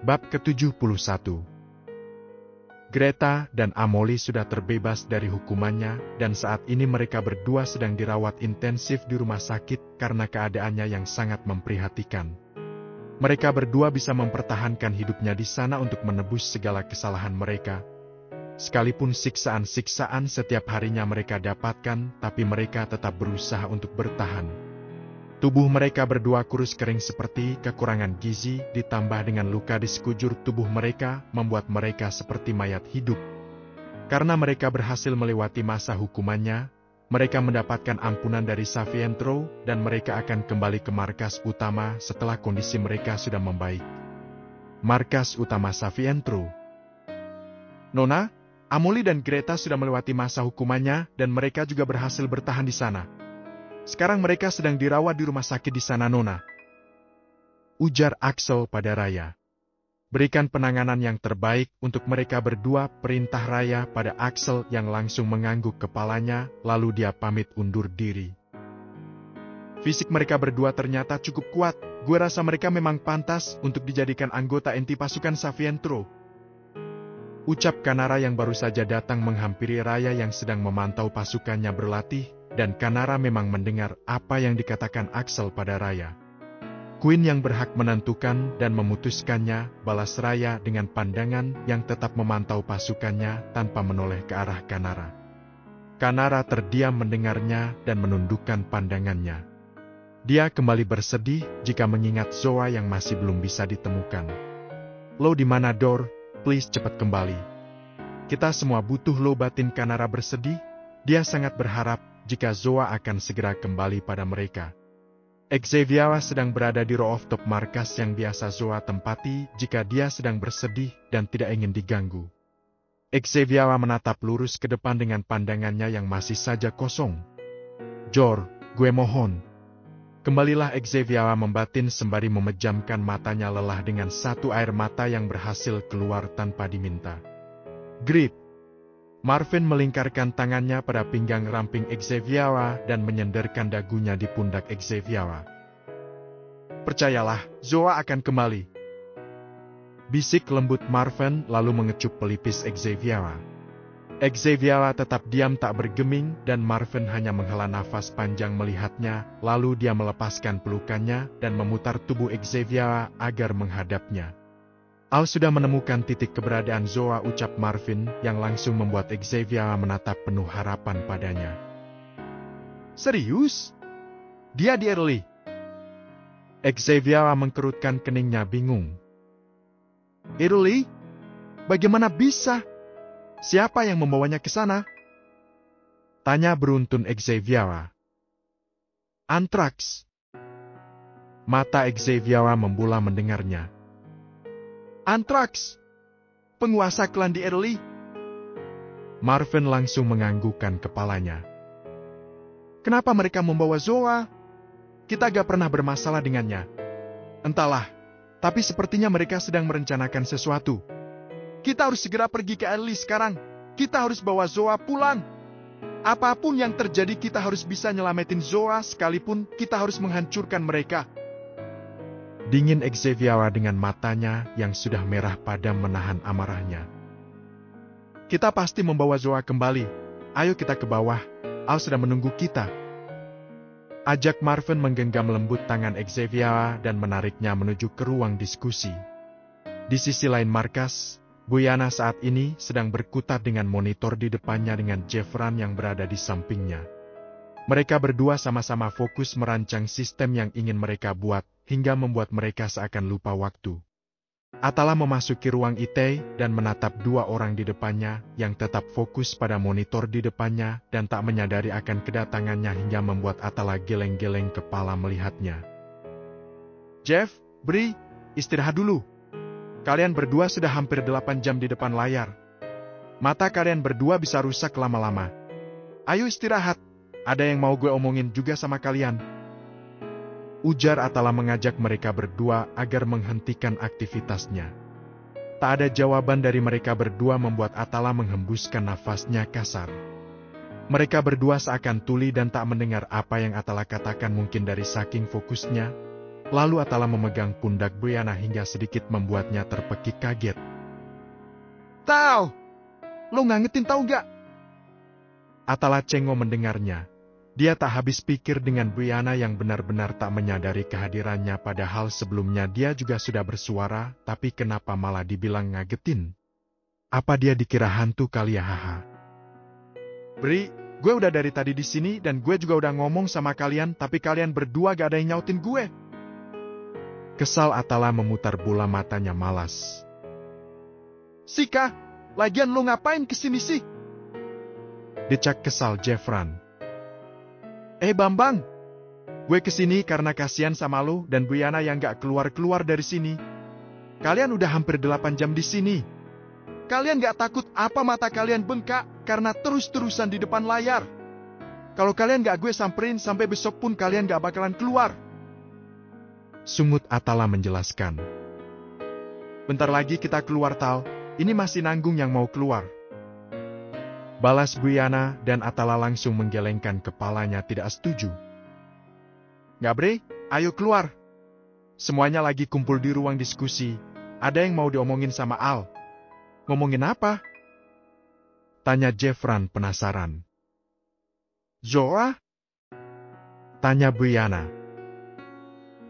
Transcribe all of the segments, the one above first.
Bab ke-71. Greta dan Amoli sudah terbebas dari hukumannya, dan saat ini mereka berdua sedang dirawat intensif di rumah sakit karena keadaannya yang sangat memprihatinkan. Mereka berdua bisa mempertahankan hidupnya di sana untuk menebus segala kesalahan mereka. Sekalipun siksaan-siksaan setiap harinya mereka dapatkan, tapi mereka tetap berusaha untuk bertahan. Tubuh mereka berdua kurus kering seperti kekurangan gizi, ditambah dengan luka di sekujur tubuh mereka, membuat mereka seperti mayat hidup. Karena mereka berhasil melewati masa hukumannya, mereka mendapatkan ampunan dari Savientro, dan mereka akan kembali ke markas utama setelah kondisi mereka sudah membaik. Markas utama Savientro. Nona, Amoli dan Greta sudah melewati masa hukumannya, dan mereka juga berhasil bertahan di sana. Sekarang mereka sedang dirawat di rumah sakit di sana, Nona. Ujar Axel pada Raya. Berikan penanganan yang terbaik untuk mereka berdua, perintah Raya pada Axel yang langsung mengangguk kepalanya, lalu dia pamit undur diri. Fisik mereka berdua ternyata cukup kuat, gue rasa mereka memang pantas untuk dijadikan anggota inti pasukan Savientro. Ucap Kanara yang baru saja datang menghampiri Raya yang sedang memantau pasukannya berlatih, dan Kanara memang mendengar apa yang dikatakan Axel pada Raya. Queen yang berhak menentukan dan memutuskannya, balas Raya dengan pandangan yang tetap memantau pasukannya tanpa menoleh ke arah Kanara. Kanara terdiam mendengarnya dan menundukkan pandangannya. Dia kembali bersedih jika mengingat Zoa yang masih belum bisa ditemukan. Lo di mana, Dor? Please cepat kembali. Kita semua butuh lo, batin Kanara bersedih. Dia sangat berharap jika Zoa akan segera kembali pada mereka. Xavier sedang berada di rooftop markas yang biasa Zoa tempati jika dia sedang bersedih dan tidak ingin diganggu. Xavier menatap lurus ke depan dengan pandangannya yang masih saja kosong. Jor, gue mohon. Kembalilah, Xavier membatin sembari memejamkan matanya lelah dengan satu air mata yang berhasil keluar tanpa diminta. Grip. Marvin melingkarkan tangannya pada pinggang ramping Xavier dan menyenderkan dagunya di pundak Xavier. Percayalah, Zoa akan kembali. Bisik lembut Marvin lalu mengecup pelipis Xavier. Xavier tetap diam tak bergeming dan Marvin hanya menghela nafas panjang melihatnya, lalu dia melepaskan pelukannya dan memutar tubuh Xavier agar menghadapnya. Al sudah menemukan titik keberadaan Zoa, ucap Marvin yang langsung membuat Xavier menatap penuh harapan padanya. Serius? Dia di Early? Xavier mengkerutkan keningnya bingung. Early? Bagaimana bisa? Siapa yang membawanya ke sana? Tanya beruntun Xavier. Antrax. Mata Xavier membulah mendengarnya. Antrax, penguasa klan di Early. Marvin langsung menganggukkan kepalanya. Kenapa mereka membawa Zoa? Kita gak pernah bermasalah dengannya. Entahlah, tapi sepertinya mereka sedang merencanakan sesuatu. Kita harus segera pergi ke Early sekarang. Kita harus bawa Zoa pulang. Apapun yang terjadi kita harus bisa nyelamatin Zoa sekalipun kita harus menghancurkan mereka. Dingin Xavier dengan matanya yang sudah merah padam menahan amarahnya. Kita pasti membawa Zoa kembali. Ayo kita ke bawah. Al sudah menunggu kita. Ajak Marvin menggenggam lembut tangan Xavier dan menariknya menuju ke ruang diskusi. Di sisi lain markas, Buyana saat ini sedang berkutat dengan monitor di depannya dengan Jeffran yang berada di sampingnya. Mereka berdua sama-sama fokus merancang sistem yang ingin mereka buat, hingga membuat mereka seakan lupa waktu. Atala memasuki ruang IT dan menatap dua orang di depannya yang tetap fokus pada monitor di depannya dan tak menyadari akan kedatangannya hingga membuat Atala geleng-geleng kepala melihatnya. Jeff, Bri, istirahat dulu. Kalian berdua sudah hampir 8 jam di depan layar. Mata kalian berdua bisa rusak lama-lama. Ayo istirahat. Ada yang mau gue omongin juga sama kalian. Ujar Atala mengajak mereka berdua agar menghentikan aktivitasnya. Tak ada jawaban dari mereka berdua membuat Atala menghembuskan nafasnya kasar. Mereka berdua seakan tuli dan tak mendengar apa yang Atala katakan, mungkin dari saking fokusnya. Lalu Atala memegang pundak Brianna hingga sedikit membuatnya terpekik kaget. Tahu, lo ngangetin tahu nggak? Atala cengok mendengarnya. Dia tak habis pikir dengan Brianna yang benar-benar tak menyadari kehadirannya padahal sebelumnya dia juga sudah bersuara, tapi kenapa malah dibilang ngagetin? Apa dia dikira hantu kali ya haha? Bri, gue udah dari tadi di sini dan gue juga udah ngomong sama kalian, tapi kalian berdua gak ada yang nyautin gue. Kesal Atala memutar bola matanya malas. Sika, lagian lo ngapain kesini sih? Decak kesal Jeffran. Bambang, gue kesini karena kasihan sama lo dan Brianna yang gak keluar-keluar dari sini. Kalian udah hampir 8 jam di sini. Kalian gak takut apa mata kalian bengkak karena terus-terusan di depan layar? Kalau kalian gak gue samperin sampai besok pun kalian gak bakalan keluar. Sungut Atala menjelaskan. Bentar lagi kita keluar Tal, ini masih nanggung yang mau keluar. Balas Brianna dan Atala langsung menggelengkan kepalanya tidak setuju. Nggak Bre, ayo keluar. Semuanya lagi kumpul di ruang diskusi, ada yang mau diomongin sama Al. Ngomongin apa? Tanya Jeffran penasaran. Zoa? Tanya Brianna.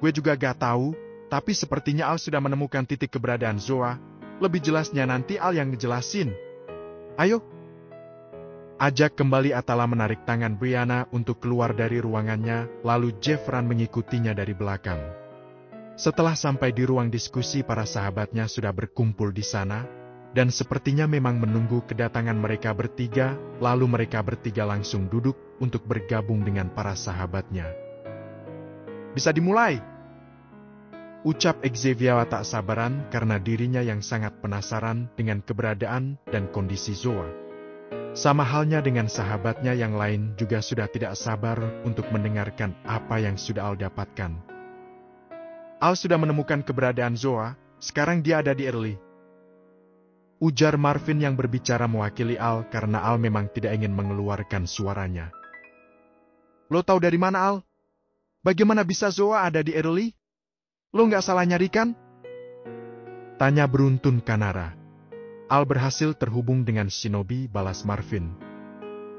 Gue juga gak tahu, tapi sepertinya Al sudah menemukan titik keberadaan Zoa. Lebih jelasnya nanti Al yang ngejelasin. Ayo. Ajak kembali Atala menarik tangan Brianna untuk keluar dari ruangannya, lalu Jeffran mengikutinya dari belakang. Setelah sampai di ruang diskusi, para sahabatnya sudah berkumpul di sana, dan sepertinya memang menunggu kedatangan mereka bertiga, lalu mereka bertiga langsung duduk untuk bergabung dengan para sahabatnya. Bisa dimulai, ucap Xavier tak sabaran karena dirinya yang sangat penasaran dengan keberadaan dan kondisi Zoa. Sama halnya dengan sahabatnya yang lain juga sudah tidak sabar untuk mendengarkan apa yang sudah Al dapatkan. Al sudah menemukan keberadaan Zoa, sekarang dia ada di Early. Ujar Marvin yang berbicara mewakili Al karena Al memang tidak ingin mengeluarkan suaranya. Lo tahu dari mana Al? Bagaimana bisa Zoa ada di Early? Lo nggak salah nyari kan? Tanya beruntun Kanara. Al berhasil terhubung dengan Shinobi, balas Marvin.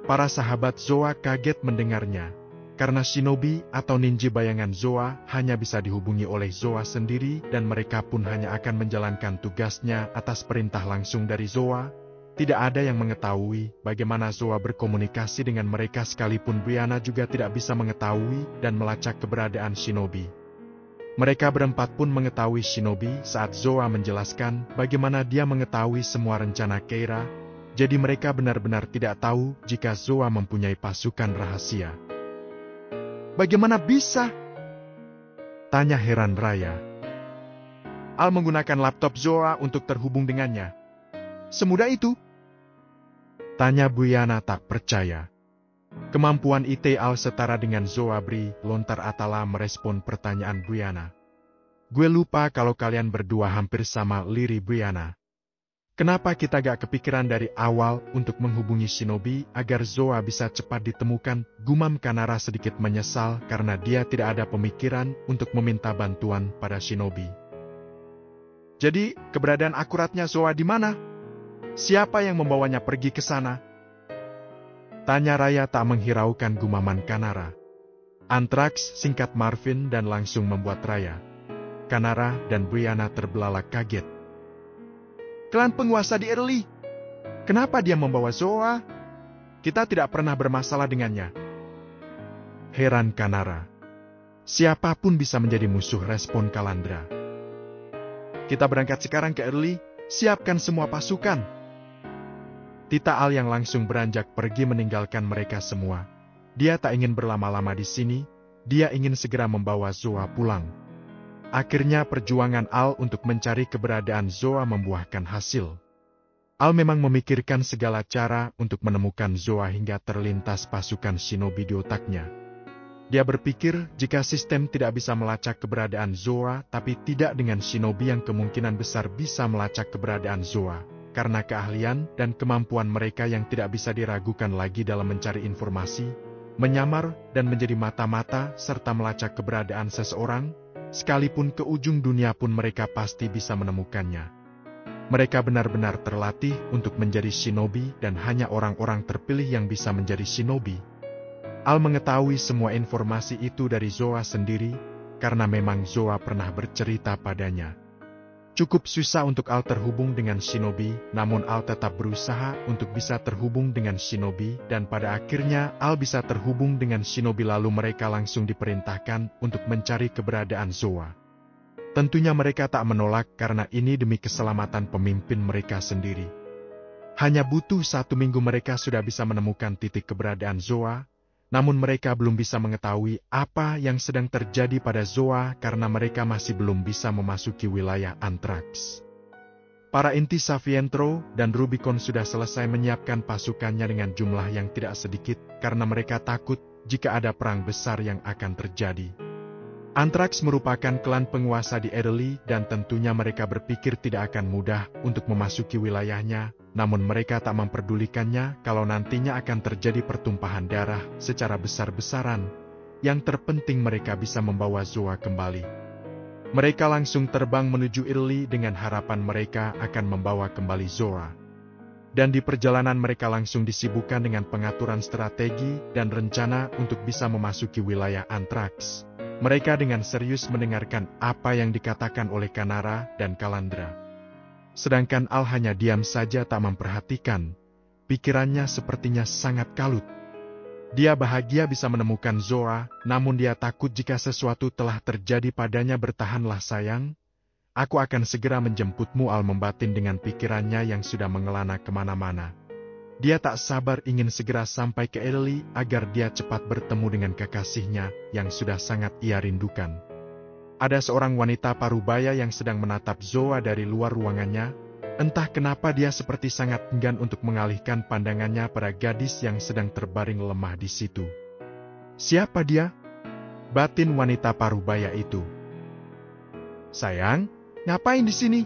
Para sahabat Zoa kaget mendengarnya, karena Shinobi atau ninja bayangan Zoa hanya bisa dihubungi oleh Zoa sendiri dan mereka pun hanya akan menjalankan tugasnya atas perintah langsung dari Zoa. Tidak ada yang mengetahui bagaimana Zoa berkomunikasi dengan mereka sekalipun Brianna juga tidak bisa mengetahui dan melacak keberadaan Shinobi. Mereka berempat pun mengetahui Shinobi saat Zoa menjelaskan bagaimana dia mengetahui semua rencana Keira, jadi mereka benar-benar tidak tahu jika Zoa mempunyai pasukan rahasia. Bagaimana bisa? Tanya heran Raya. Al menggunakan laptop Zoa untuk terhubung dengannya. Semudah itu? Tanya Brianna tak percaya. Kemampuan IT Al setara dengan Zoa Bri, lontar Atala merespon pertanyaan Brianna. Gue lupa kalau kalian berdua hampir sama liri Brianna. Kenapa kita gak kepikiran dari awal untuk menghubungi Shinobi agar Zoa bisa cepat ditemukan? Gumam Kanara sedikit menyesal karena dia tidak ada pemikiran untuk meminta bantuan pada Shinobi. Jadi, keberadaan akuratnya Zoa di mana? Siapa yang membawanya pergi ke sana? Tanya Raya tak menghiraukan gumaman Kanara. Antraks, singkat Marvin dan langsung membuat Raya, Kanara dan Brianna terbelalak kaget. Klan penguasa di Early. Kenapa dia membawa Zoa? Kita tidak pernah bermasalah dengannya. Heran Kanara. Siapapun bisa menjadi musuh, respon Kalandra. Kita berangkat sekarang ke Early, siapkan semua pasukan. Tita Al yang langsung beranjak pergi meninggalkan mereka semua. Dia tak ingin berlama-lama di sini, dia ingin segera membawa Zoa pulang. Akhirnya perjuangan Al untuk mencari keberadaan Zoa membuahkan hasil. Al memang memikirkan segala cara untuk menemukan Zoa hingga terlintas pasukan Shinobi di otaknya. Dia berpikir jika sistem tidak bisa melacak keberadaan Zoa, tapi tidak dengan Shinobi yang kemungkinan besar bisa melacak keberadaan Zoa, karena keahlian dan kemampuan mereka yang tidak bisa diragukan lagi dalam mencari informasi, menyamar dan menjadi mata-mata serta melacak keberadaan seseorang, Sekalipun ke ujung dunia pun mereka pasti bisa menemukannya. Mereka benar-benar terlatih untuk menjadi shinobi dan hanya orang-orang terpilih yang bisa menjadi shinobi. Al mengetahui semua informasi itu dari Zoa sendiri, karena memang Zoa pernah bercerita padanya. Cukup susah untuk Al terhubung dengan shinobi, namun Al tetap berusaha untuk bisa terhubung dengan shinobi, dan pada akhirnya Al bisa terhubung dengan shinobi lalu mereka langsung diperintahkan untuk mencari keberadaan Zoa. Tentunya mereka tak menolak karena ini demi keselamatan pemimpin mereka sendiri. Hanya butuh 1 minggu mereka sudah bisa menemukan titik keberadaan Zoa, namun mereka belum bisa mengetahui apa yang sedang terjadi pada Zoa karena mereka masih belum bisa memasuki wilayah Anthrax. Para inti Savientro dan Rubicon sudah selesai menyiapkan pasukannya dengan jumlah yang tidak sedikit karena mereka takut jika ada perang besar yang akan terjadi. Anthrax merupakan klan penguasa di Ederly dan tentunya mereka berpikir tidak akan mudah untuk memasuki wilayahnya, namun mereka tak memperdulikannya kalau nantinya akan terjadi pertumpahan darah secara besar-besaran. Yang terpenting mereka bisa membawa Zoa kembali. Mereka langsung terbang menuju Ederly dengan harapan mereka akan membawa kembali Zoa. Dan di perjalanan mereka langsung disibukkan dengan pengaturan strategi dan rencana untuk bisa memasuki wilayah Anthrax. Mereka dengan serius mendengarkan apa yang dikatakan oleh Kanara dan Kalandra. Sedangkan Al hanya diam saja tak memperhatikan. Pikirannya sepertinya sangat kalut. Dia bahagia bisa menemukan Zoa, namun dia takut jika sesuatu telah terjadi padanya. Bertahanlah sayang, aku akan segera menjemputmu. Al membatin dengan pikirannya yang sudah mengelana kemana-mana. Dia tak sabar ingin segera sampai ke Ederly agar dia cepat bertemu dengan kekasihnya yang sudah sangat ia rindukan. Ada seorang wanita parubaya yang sedang menatap Zoa dari luar ruangannya. Entah kenapa dia seperti sangat enggan untuk mengalihkan pandangannya pada gadis yang sedang terbaring lemah di situ. Siapa dia? Batin wanita parubaya itu. Sayang, ngapain di sini?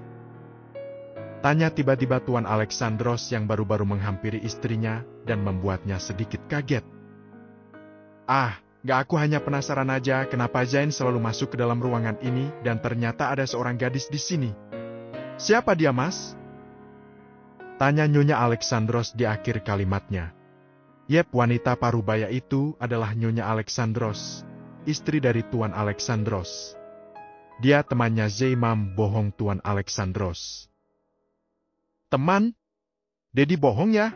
Tanya tiba-tiba Tuan Alexandros yang baru-baru menghampiri istrinya dan membuatnya sedikit kaget. Aku hanya penasaran aja kenapa Zain selalu masuk ke dalam ruangan ini dan ternyata ada seorang gadis di sini. Siapa dia, Mas? Tanya Nyonya Alexandros di akhir kalimatnya. Yep, wanita parubaya itu adalah Nyonya Alexandros, istri dari Tuan Alexandros. Dia temannya Zaimam bohong Tuan Alexandros. Teman? Dedi bohong ya?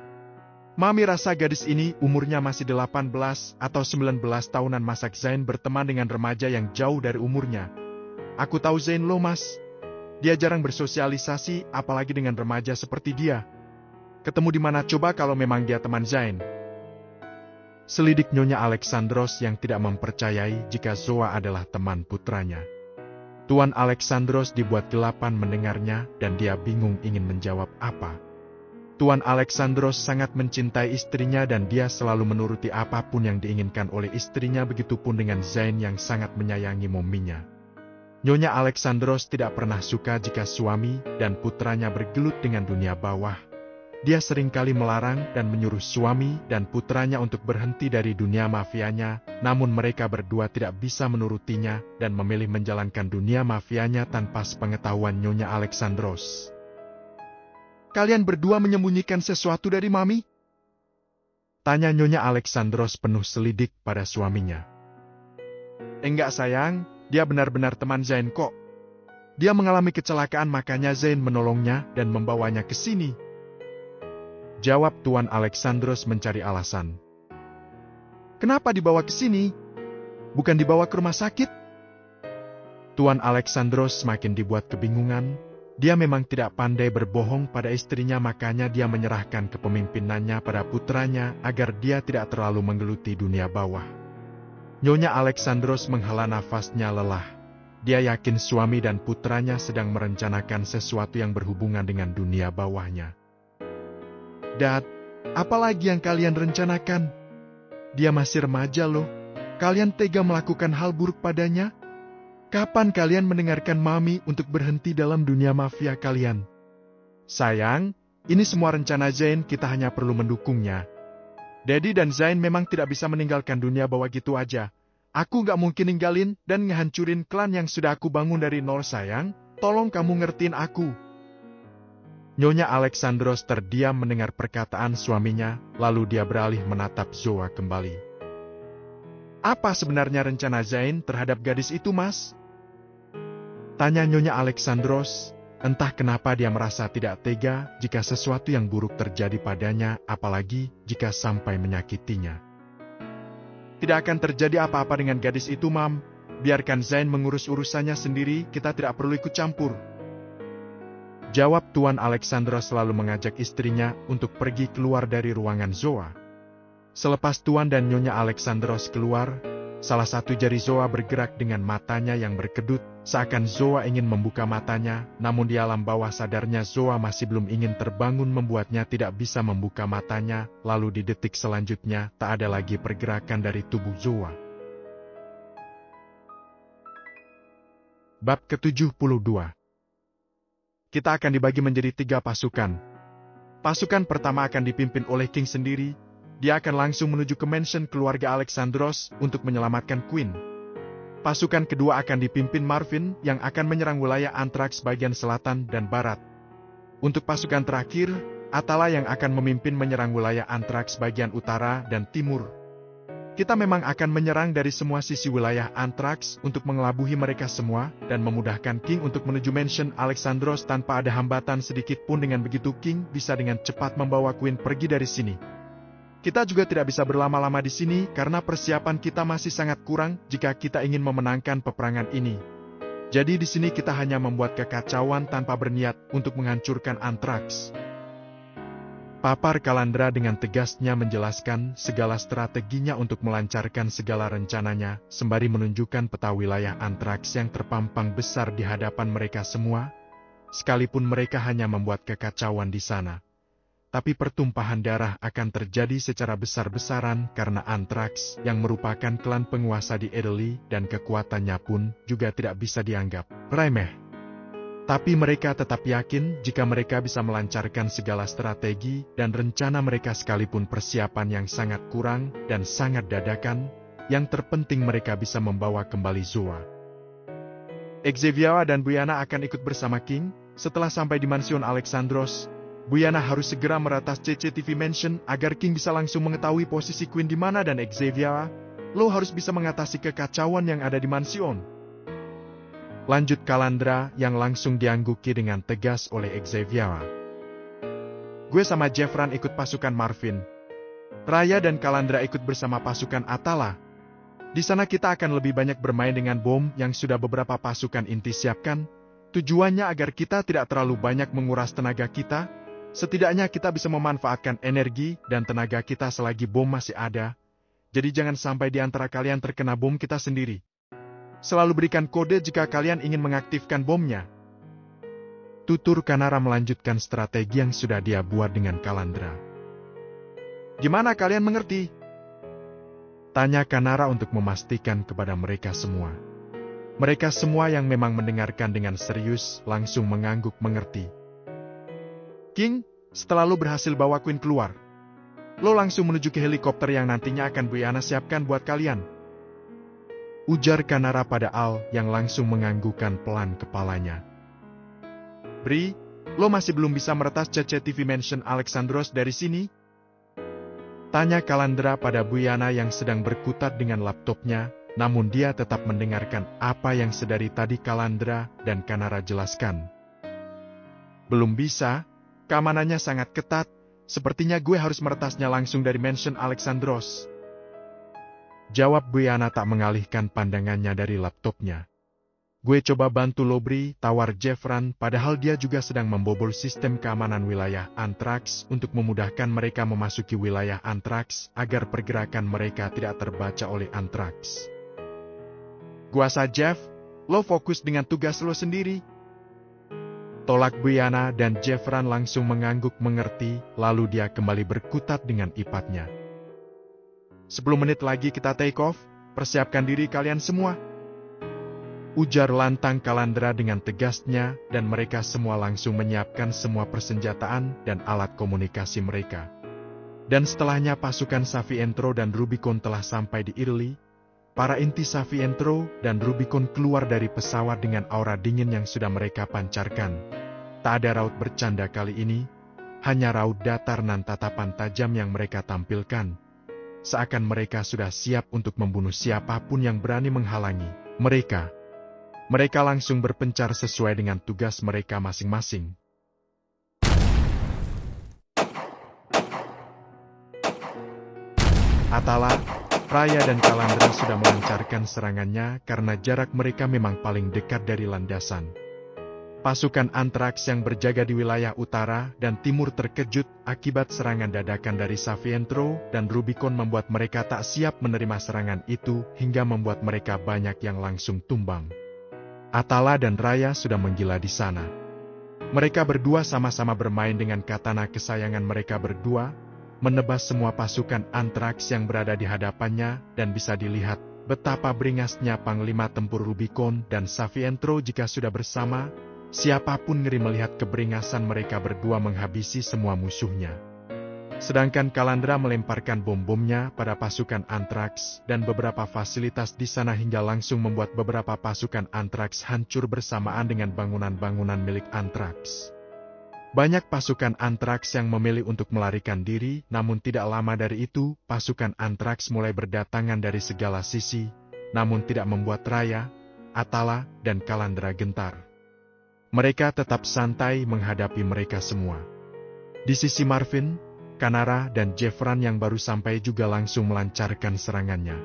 Mami rasa gadis ini umurnya masih 18 atau 19 tahunan. Masak Zain berteman dengan remaja yang jauh dari umurnya. Aku tahu Zain loh, Mas. Dia jarang bersosialisasi apalagi dengan remaja seperti dia. Ketemu di mana coba kalau memang dia teman Zain? Selidik Nyonya Alexandros yang tidak mempercayai jika Zoa adalah teman putranya. Tuan Alexandros dibuat gelapan mendengarnya dan dia bingung ingin menjawab apa. Tuan Alexandros sangat mencintai istrinya dan dia selalu menuruti apapun yang diinginkan oleh istrinya, begitupun dengan Zain yang sangat menyayangi mominya. Nyonya Alexandros tidak pernah suka jika suami dan putranya bergelut dengan dunia bawah. Dia seringkali melarang dan menyuruh suami dan putranya untuk berhenti dari dunia mafianya, namun mereka berdua tidak bisa menurutinya dan memilih menjalankan dunia mafianya tanpa sepengetahuan Nyonya Alexandros. Kalian berdua menyembunyikan sesuatu dari Mami? Tanya Nyonya Alexandros penuh selidik pada suaminya. Enggak sayang, dia benar-benar teman Zain kok. Dia mengalami kecelakaan makanya Zain menolongnya dan membawanya ke sini. Jawab Tuan Alexandros mencari alasan. Kenapa dibawa ke sini? Bukan dibawa ke rumah sakit? Tuan Alexandros semakin dibuat kebingungan. Dia memang tidak pandai berbohong pada istrinya, makanya dia menyerahkan kepemimpinannya pada putranya agar dia tidak terlalu menggeluti dunia bawah. Nyonya Alexandros menghela nafasnya lelah. Dia yakin suami dan putranya sedang merencanakan sesuatu yang berhubungan dengan dunia bawahnya. Dad, apalagi yang kalian rencanakan? Dia masih remaja loh. Kalian tega melakukan hal buruk padanya? Kapan kalian mendengarkan Mami untuk berhenti dalam dunia mafia kalian? Sayang, ini semua rencana Zain, kita hanya perlu mendukungnya. Daddy dan Zain memang tidak bisa meninggalkan dunia bawah gitu aja. Aku gak mungkin ninggalin dan ngehancurin klan yang sudah aku bangun dari nol sayang, tolong kamu ngertiin aku. Nyonya Alexandros terdiam mendengar perkataan suaminya, lalu dia beralih menatap Zoa kembali. Apa sebenarnya rencana Zain terhadap gadis itu, Mas? Tanya Nyonya Alexandros, entah kenapa dia merasa tidak tega jika sesuatu yang buruk terjadi padanya, apalagi jika sampai menyakitinya. Tidak akan terjadi apa-apa dengan gadis itu, Mam. Biarkan Zain mengurus urusannya sendiri, kita tidak perlu ikut campur. Jawab Tuan Alexandros selalu mengajak istrinya untuk pergi keluar dari ruangan Zoa. Selepas Tuan dan Nyonya Alexandros keluar, salah satu jari Zoa bergerak dengan matanya yang berkedut, seakan Zoa ingin membuka matanya, namun di alam bawah sadarnya Zoa masih belum ingin terbangun membuatnya tidak bisa membuka matanya, lalu di detik selanjutnya tak ada lagi pergerakan dari tubuh Zoa. Bab ke-72. Kita akan dibagi menjadi 3 pasukan. Pasukan pertama akan dipimpin oleh King sendiri. Dia akan langsung menuju ke mansion keluarga Alexandros untuk menyelamatkan Queen. Pasukan kedua akan dipimpin Marvin yang akan menyerang wilayah Anthrax bagian selatan dan barat. Untuk pasukan terakhir, Atala yang akan memimpin menyerang wilayah Anthrax bagian utara dan timur. Kita memang akan menyerang dari semua sisi wilayah Anthrax untuk mengelabuhi mereka semua dan memudahkan King untuk menuju mansion Alexandros tanpa ada hambatan sedikit pun. Dengan begitu King bisa dengan cepat membawa Queen pergi dari sini. Kita juga tidak bisa berlama-lama di sini karena persiapan kita masih sangat kurang jika kita ingin memenangkan peperangan ini. Jadi di sini kita hanya membuat kekacauan tanpa berniat untuk menghancurkan Anthrax. Papar Kalandra dengan tegasnya menjelaskan segala strateginya untuk melancarkan segala rencananya, sembari menunjukkan peta wilayah Anthrax yang terpampang besar di hadapan mereka semua, sekalipun mereka hanya membuat kekacauan di sana. Tapi pertumpahan darah akan terjadi secara besar-besaran karena Anthrax yang merupakan klan penguasa di Italy dan kekuatannya pun juga tidak bisa dianggap remeh. Tapi mereka tetap yakin jika mereka bisa melancarkan segala strategi dan rencana mereka sekalipun persiapan yang sangat kurang dan sangat dadakan, yang terpenting mereka bisa membawa kembali Zoa. Xavier dan Buyana akan ikut bersama King. Setelah sampai di mansion Alexandros, Buyana harus segera meretas CCTV Mansion agar King bisa langsung mengetahui posisi Queen di mana, dan Xavier, lo harus bisa mengatasi kekacauan yang ada di mansion. Lanjut Kalandra yang langsung diangguki dengan tegas oleh Xavier. Gue sama Jeffran ikut pasukan Marvin. Raya dan Kalandra ikut bersama pasukan Atala. Di sana kita akan lebih banyak bermain dengan bom yang sudah beberapa pasukan inti siapkan. Tujuannya agar kita tidak terlalu banyak menguras tenaga kita. Setidaknya kita bisa memanfaatkan energi dan tenaga kita selagi bom masih ada. Jadi jangan sampai di antara kalian terkena bom kita sendiri. Selalu berikan kode jika kalian ingin mengaktifkan bomnya. Tutur Kanara melanjutkan strategi yang sudah dia buat dengan Kalandra. Gimana kalian mengerti? Tanya Kanara untuk memastikan kepada mereka semua. Mereka semua yang memang mendengarkan dengan serius langsung mengangguk mengerti. King, setelah lo berhasil bawa Queen keluar, lo langsung menuju ke helikopter yang nantinya akan Buyana siapkan buat kalian. Ujar Kanara pada Al yang langsung menganggukkan pelan kepalanya. Bri, lo masih belum bisa meretas CCTV Mansion Alexandros dari sini? Tanya Kalandra pada Buyana yang sedang berkutat dengan laptopnya, namun dia tetap mendengarkan apa yang sedari tadi Kalandra dan Kanara jelaskan. Belum bisa, keamanannya sangat ketat, sepertinya gue harus meretasnya langsung dari Mansion Alexandros. Jawab Buyana tak mengalihkan pandangannya dari laptopnya. Gue coba bantu Lobri, tawar Jeffran, padahal dia juga sedang membobol sistem keamanan wilayah Anthrax untuk memudahkan mereka memasuki wilayah Anthrax agar pergerakan mereka tidak terbaca oleh Anthrax. Kuasa Jeff, lo fokus dengan tugas lo sendiri. Tolak Buyana dan Jeffran langsung mengangguk mengerti, lalu dia kembali berkutat dengan ipatnya. 10 menit lagi kita take off, persiapkan diri kalian semua. Ujar lantang Kalandra dengan tegasnya dan mereka semua langsung menyiapkan semua persenjataan dan alat komunikasi mereka. Dan setelahnya pasukan Savi Entro dan Rubicon telah sampai di Italy, Para inti Savientro dan Rubicon keluar dari pesawat dengan aura dingin yang sudah mereka pancarkan. Tak ada raut bercanda kali ini, hanya raut datar dan tatapan tajam yang mereka tampilkan. Seakan mereka sudah siap untuk membunuh siapapun yang berani menghalangi mereka. Mereka langsung berpencar sesuai dengan tugas mereka masing-masing. Atala, Raya dan Kalandra sudah melancarkan serangannya karena jarak mereka memang paling dekat dari landasan. Pasukan Antrax yang berjaga di wilayah utara dan timur terkejut akibat serangan dadakan dari Savientro dan Rubicon membuat mereka tak siap menerima serangan itu hingga membuat mereka banyak yang langsung tumbang. Atala dan Raya sudah menggila di sana. Mereka berdua sama-sama bermain dengan katana kesayangan mereka berdua, menebas semua pasukan Antrax yang berada di hadapannya dan bisa dilihat betapa beringasnya Panglima Tempur Rubicon dan Savientro jika sudah bersama. Siapapun ngeri melihat keberingasan mereka berdua menghabisi semua musuhnya. Sedangkan Kalandra melemparkan bom-bomnya pada pasukan Antrax dan beberapa fasilitas di sana hingga langsung membuat beberapa pasukan Antrax hancur bersamaan dengan bangunan-bangunan milik Antrax. Banyak pasukan Antrax yang memilih untuk melarikan diri, namun tidak lama dari itu, pasukan Antrax mulai berdatangan dari segala sisi, namun tidak membuat Raya, Atala, dan Kalandra gentar. Mereka tetap santai menghadapi mereka semua. Di sisi Marvin, Kanara, dan Jeffran yang baru sampai juga langsung melancarkan serangannya.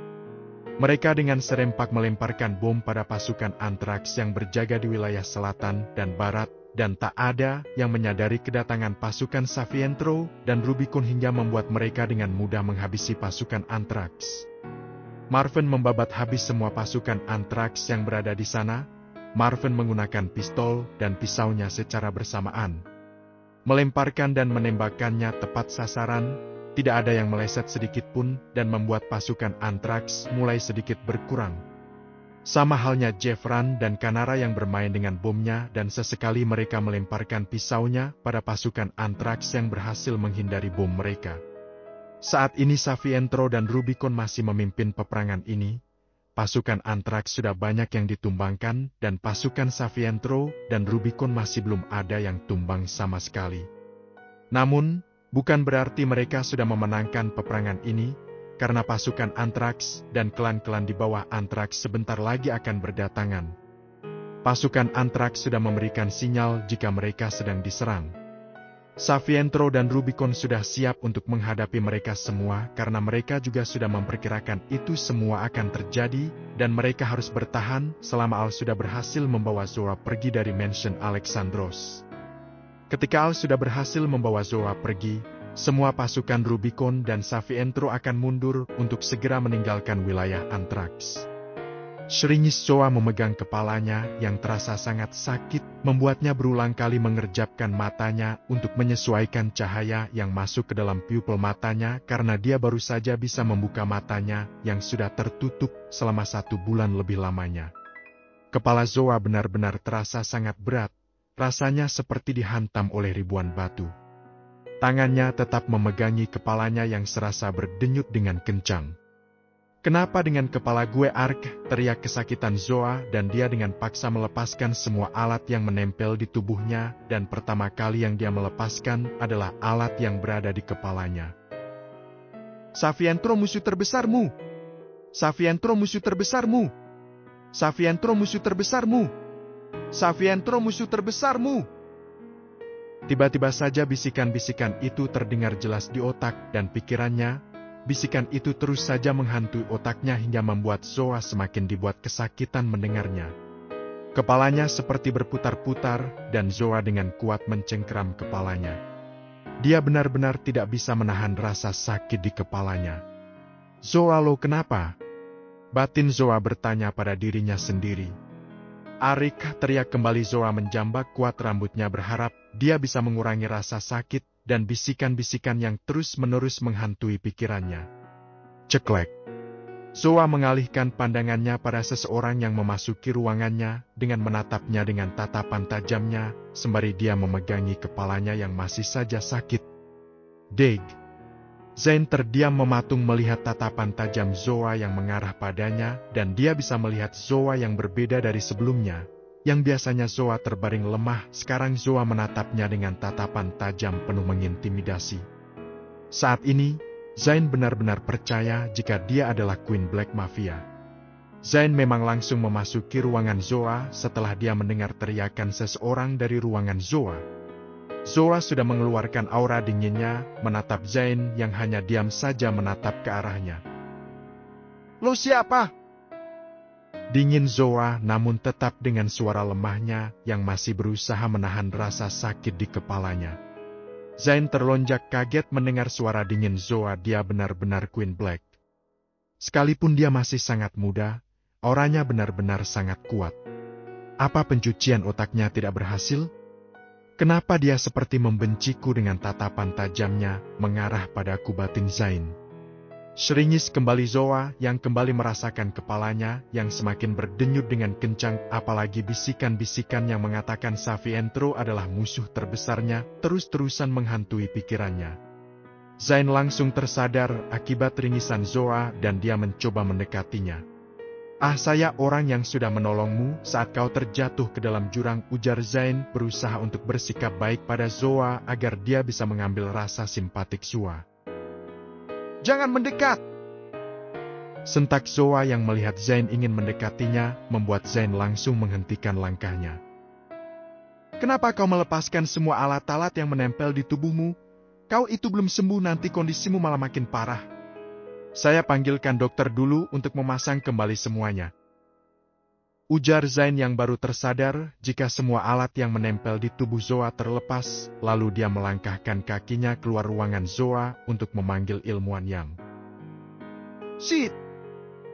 Mereka dengan serempak melemparkan bom pada pasukan Antrax yang berjaga di wilayah selatan dan barat, dan tak ada yang menyadari kedatangan pasukan Savientro dan Rubicon hingga membuat mereka dengan mudah menghabisi pasukan Antrax. Marvin membabat habis semua pasukan Antrax yang berada di sana. Marvin menggunakan pistol dan pisaunya secara bersamaan. Melemparkan dan menembakkannya tepat sasaran, tidak ada yang meleset sedikit pun dan membuat pasukan Antrax mulai sedikit berkurang. Sama halnya Jeffran dan Kanara yang bermain dengan bomnya dan sesekali mereka melemparkan pisaunya pada pasukan Antrax yang berhasil menghindari bom mereka. Saat ini Savientro dan Rubicon masih memimpin peperangan ini. Pasukan Antrax sudah banyak yang ditumbangkan dan pasukan Savientro dan Rubicon masih belum ada yang tumbang sama sekali. Namun, bukan berarti mereka sudah memenangkan peperangan ini, karena pasukan Antrax dan klan-klan di bawah Antrax sebentar lagi akan berdatangan. Pasukan Antrax sudah memberikan sinyal jika mereka sedang diserang. Savientro dan Rubicon sudah siap untuk menghadapi mereka semua karena mereka juga sudah memperkirakan itu semua akan terjadi dan mereka harus bertahan selama Al sudah berhasil membawa Zora pergi dari Mansion Alexandros. Ketika Al sudah berhasil membawa Zora pergi, semua pasukan Rubicon dan Savientro akan mundur untuk segera meninggalkan wilayah Antrax. Seringis Zoa memegang kepalanya yang terasa sangat sakit, membuatnya berulang kali mengerjapkan matanya untuk menyesuaikan cahaya yang masuk ke dalam pupil matanya karena dia baru saja bisa membuka matanya yang sudah tertutup selama 1 bulan lebih lamanya. Kepala Zoa benar-benar terasa sangat berat, rasanya seperti dihantam oleh ribuan batu. Tangannya tetap memegangi kepalanya yang serasa berdenyut dengan kencang. "Kenapa dengan kepala gue, Ark?" teriak kesakitan Zoa dan dia dengan paksa melepaskan semua alat yang menempel di tubuhnya dan pertama kali yang dia melepaskan adalah alat yang berada di kepalanya. "Savientro musuh terbesarmu! Savientro musuh terbesarmu! Savientro musuh terbesarmu! Savientro musuh terbesarmu!" Tiba-tiba saja bisikan-bisikan itu terdengar jelas di otak dan pikirannya. Bisikan itu terus saja menghantui otaknya hingga membuat Zoa semakin dibuat kesakitan mendengarnya. Kepalanya seperti berputar-putar dan Zoa dengan kuat mencengkeram kepalanya. Dia benar-benar tidak bisa menahan rasa sakit di kepalanya. "Zoa, lo kenapa?" batin Zoa bertanya pada dirinya sendiri. "Arik," teriak kembali Zoa menjambak kuat rambutnya berharap dia bisa mengurangi rasa sakit dan bisikan-bisikan yang terus-menerus menghantui pikirannya. Ceklek. Zoa mengalihkan pandangannya pada seseorang yang memasuki ruangannya dengan menatapnya dengan tatapan tajamnya, sembari dia memegangi kepalanya yang masih saja sakit. "Deg, Zain terdiam mematung melihat tatapan tajam Zoa yang mengarah padanya, dan dia bisa melihat Zoa yang berbeda dari sebelumnya. Yang biasanya Zoa terbaring lemah, sekarang Zoa menatapnya dengan tatapan tajam penuh mengintimidasi. Saat ini, Zain benar-benar percaya jika dia adalah Queen Black Mafia. Zain memang langsung memasuki ruangan Zoa setelah dia mendengar teriakan seseorang dari ruangan Zoa. Zoa sudah mengeluarkan aura dinginnya, menatap Zain yang hanya diam saja menatap ke arahnya. "Lo siapa?" Dingin Zoa, namun tetap dengan suara lemahnya yang masih berusaha menahan rasa sakit di kepalanya. Zain terlonjak kaget mendengar suara dingin Zoa. Dia benar-benar Queen Black. Sekalipun dia masih sangat muda, auranya benar-benar sangat kuat. Apa pencucian otaknya tidak berhasil? Kenapa dia seperti membenciku dengan tatapan tajamnya mengarah padaku, batin Zain. Seringis kembali Zoa yang kembali merasakan kepalanya yang semakin berdenyut dengan kencang, apalagi bisikan-bisikan yang mengatakan Savientro adalah musuh terbesarnya terus-terusan menghantui pikirannya. Zain langsung tersadar akibat ringisan Zoa dan dia mencoba mendekatinya. "Ah, saya orang yang sudah menolongmu saat kau terjatuh ke dalam jurang," ujar Zain berusaha untuk bersikap baik pada Zoa agar dia bisa mengambil rasa simpatik Zoa. "Jangan mendekat!" sentak Zoa yang melihat Zain ingin mendekatinya, membuat Zain langsung menghentikan langkahnya. "Kenapa kau melepaskan semua alat-alat yang menempel di tubuhmu? Kau itu belum sembuh, nanti kondisimu malah makin parah. Saya panggilkan dokter dulu untuk memasang kembali semuanya," ujar Zain yang baru tersadar jika semua alat yang menempel di tubuh Zoa terlepas, lalu dia melangkahkan kakinya keluar ruangan Zoa untuk memanggil ilmuwan Yang. "Shit!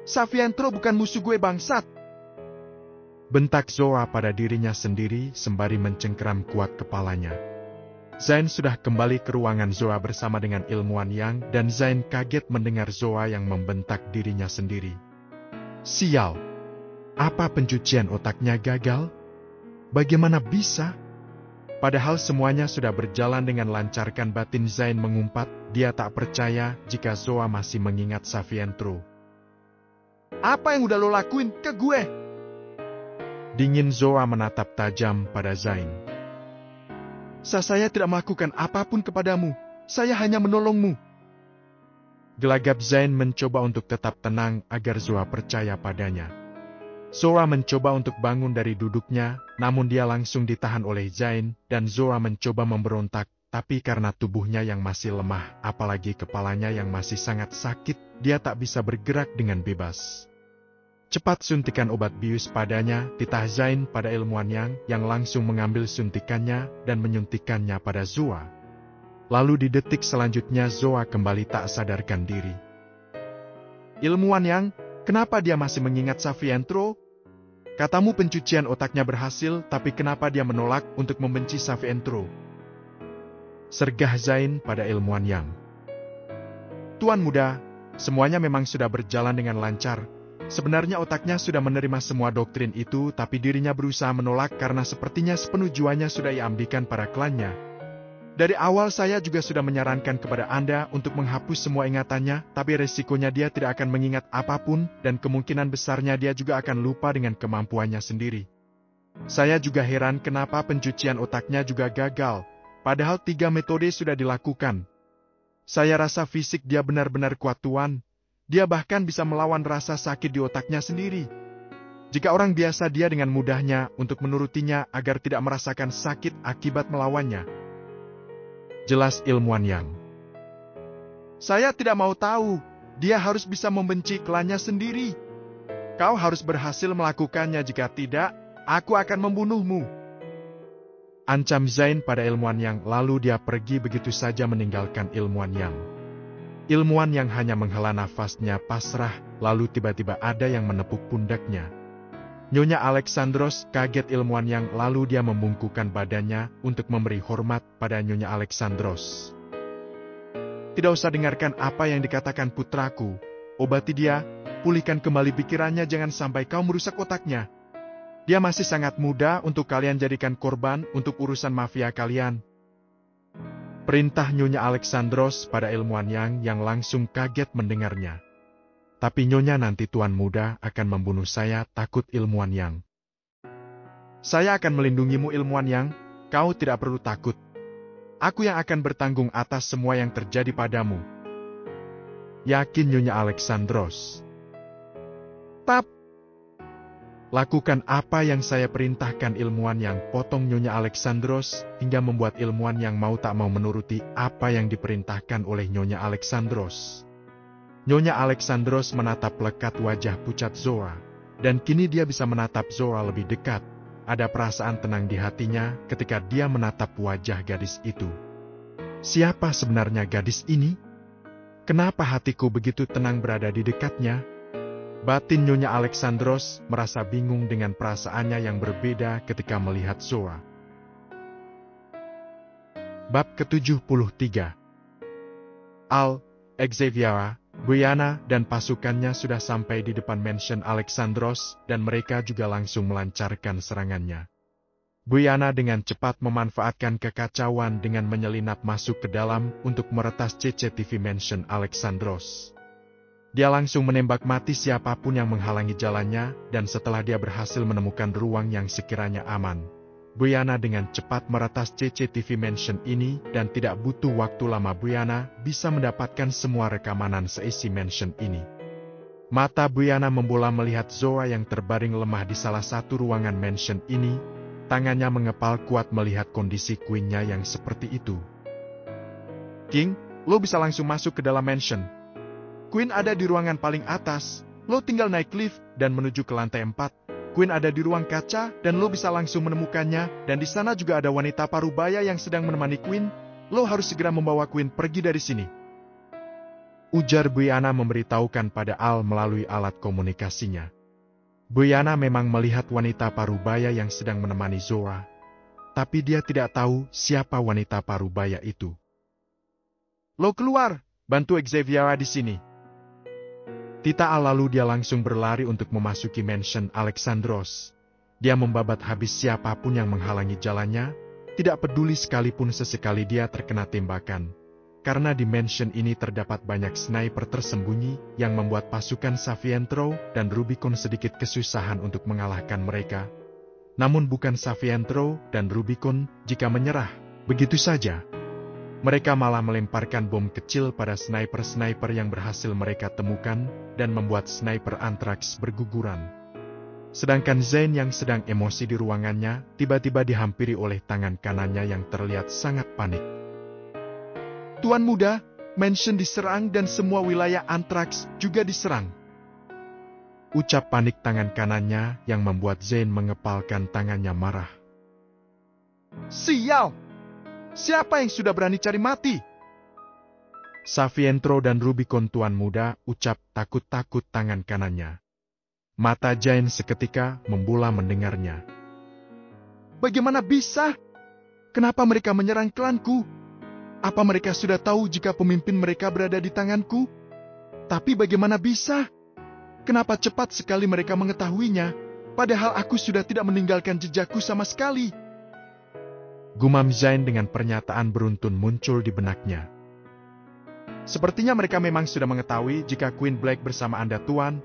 Savientro bukan musuh gue, bangsat!" bentak Zoa pada dirinya sendiri sembari mencengkeram kuat kepalanya. Zain sudah kembali ke ruangan Zoa bersama dengan ilmuwan Yang, dan Zain kaget mendengar Zoa yang membentak dirinya sendiri. Sial! Apa pencucian otaknya gagal? Bagaimana bisa? Padahal semuanya sudah berjalan dengan lancarkan, batin Zain mengumpat. Dia tak percaya jika Zoa masih mengingat Savientro. "Apa yang udah lo lakuin ke gue?" dingin Zoa menatap tajam pada Zain. Saya tidak melakukan apapun kepadamu. Saya hanya menolongmu." Gelagap Zain mencoba untuk tetap tenang agar Zoa percaya padanya. Zoa mencoba untuk bangun dari duduknya, namun dia langsung ditahan oleh Zain, dan Zoa mencoba memberontak, tapi karena tubuhnya yang masih lemah, apalagi kepalanya yang masih sangat sakit, dia tak bisa bergerak dengan bebas. Cepat suntikan obat bius padanya, titah Zain pada ilmuwan yang langsung mengambil suntikannya dan menyuntikannya pada Zoa. Lalu di detik selanjutnya Zoa kembali tak sadarkan diri. "Ilmuwan Yang, kenapa dia masih mengingat Savientro? Katamu pencucian otaknya berhasil, tapi kenapa dia menolak untuk membenci Savientro?" sergah Zain pada ilmuwan Yang. "Tuan muda, semuanya memang sudah berjalan dengan lancar. Sebenarnya otaknya sudah menerima semua doktrin itu, tapi dirinya berusaha menolak karena sepertinya sepenuh jiwanya sudah ia ambikan pada klannya. Dari awal saya juga sudah menyarankan kepada Anda untuk menghapus semua ingatannya, tapi resikonya dia tidak akan mengingat apapun, dan kemungkinan besarnya dia juga akan lupa dengan kemampuannya sendiri. Saya juga heran kenapa pencucian otaknya juga gagal, padahal 3 metode sudah dilakukan. Saya rasa fisik dia benar-benar kuat, Tuan. Dia bahkan bisa melawan rasa sakit di otaknya sendiri. Jika orang biasa dia dengan mudahnya untuk menurutinya agar tidak merasakan sakit akibat melawannya," jelas ilmuwan Yang. "Saya tidak mau tahu. Dia harus bisa membenci klannya sendiri. Kau harus berhasil melakukannya, jika tidak, aku akan membunuhmu," ancam Zain pada ilmuwan Yang, lalu dia pergi begitu saja meninggalkan ilmuwan Yang. Ilmuwan Yang hanya menghela nafasnya pasrah, lalu tiba-tiba ada yang menepuk pundaknya. "Nyonya Alexandros," kaget ilmuwan Yang, lalu dia membungkukkan badannya untuk memberi hormat pada Nyonya Alexandros. "Tidak usah dengarkan apa yang dikatakan putraku. Obati dia, pulihkan kembali pikirannya, jangan sampai kau merusak otaknya. Dia masih sangat muda untuk kalian jadikan korban untuk urusan mafia kalian," Perintah Nyonya Alexandros pada ilmuwan yang langsung kaget mendengarnya. Tapi Nyonya, nanti Tuan Muda akan membunuh saya, takut ilmuwan Yang. Saya akan melindungimu ilmuwan Yang, kau tidak perlu takut. Aku yang akan bertanggung atas semua yang terjadi padamu. Yakin Nyonya Alexandros? Lakukan apa yang saya perintahkan, ilmuwan Yang, potong Nyonya Alexandros, hingga membuat ilmuwan Yang mau tak mau menuruti apa yang diperintahkan oleh Nyonya Alexandros. Nyonya Alexandros menatap lekat wajah pucat Zoa, dan kini dia bisa menatap Zoa lebih dekat. Ada perasaan tenang di hatinya ketika dia menatap wajah gadis itu. Siapa sebenarnya gadis ini? Kenapa hatiku begitu tenang berada di dekatnya? Batin Nyonya Alexandros merasa bingung dengan perasaannya yang berbeda ketika melihat Zoa. Bab ke-73. Xaviera, Brianna, dan pasukannya sudah sampai di depan mansion Alexandros, dan mereka juga langsung melancarkan serangannya. Brianna dengan cepat memanfaatkan kekacauan dengan menyelinap masuk ke dalam untuk meretas CCTV mansion Alexandros. Dia langsung menembak mati siapapun yang menghalangi jalannya, dan setelah dia berhasil menemukan ruang yang sekiranya aman, Brianna dengan cepat meretas CCTV mansion ini, dan tidak butuh waktu lama Brianna bisa mendapatkan semua rekamanan seisi mansion ini. Mata Brianna membola melihat Zoa yang terbaring lemah di salah satu ruangan mansion ini. Tangannya mengepal kuat melihat kondisi Queen-nya yang seperti itu. King, lo bisa langsung masuk ke dalam mansion. Queen ada di ruangan paling atas, lo tinggal naik lift dan menuju ke lantai 4. Queen ada di ruang kaca dan lo bisa langsung menemukannya, dan di sana juga ada wanita parubaya yang sedang menemani Queen. Lo harus segera membawa Queen pergi dari sini. Ujar Brianna memberitahukan pada Al melalui alat komunikasinya. Brianna memang melihat wanita parubaya yang sedang menemani Zoa, tapi dia tidak tahu siapa wanita parubaya itu. Lo keluar, bantu Xaviera di sini. Tita Al lalu dia langsung berlari untuk memasuki mansion Alexandros. Dia membabat habis siapapun yang menghalangi jalannya, tidak peduli sekalipun sesekali dia terkena tembakan. Karena di mansion ini terdapat banyak sniper tersembunyi yang membuat pasukan Savientro dan Rubicon sedikit kesusahan untuk mengalahkan mereka. Namun bukan Savientro dan Rubicon jika menyerah begitu saja. Mereka malah melemparkan bom kecil pada sniper-sniper yang berhasil mereka temukan dan membuat sniper Anthrax berguguran. Sedangkan Zain yang sedang emosi di ruangannya tiba-tiba dihampiri oleh tangan kanannya yang terlihat sangat panik. Tuan Muda, mansion diserang dan semua wilayah Anthrax juga diserang. Ucap panik tangan kanannya yang membuat Zain mengepalkan tangannya marah. Sial! Siapa yang sudah berani cari mati? Savientro dan Rubicon, Tuan Muda, ucap takut-takut tangan kanannya. Mata Zain seketika membola mendengarnya. Bagaimana bisa? Kenapa mereka menyerang klanku? Apa mereka sudah tahu jika pemimpin mereka berada di tanganku? Tapi bagaimana bisa? Kenapa cepat sekali mereka mengetahuinya, padahal aku sudah tidak meninggalkan jejakku sama sekali? Gumam Zain dengan pernyataan beruntun muncul di benaknya. Sepertinya mereka memang sudah mengetahui jika Queen Black bersama Anda, Tuan.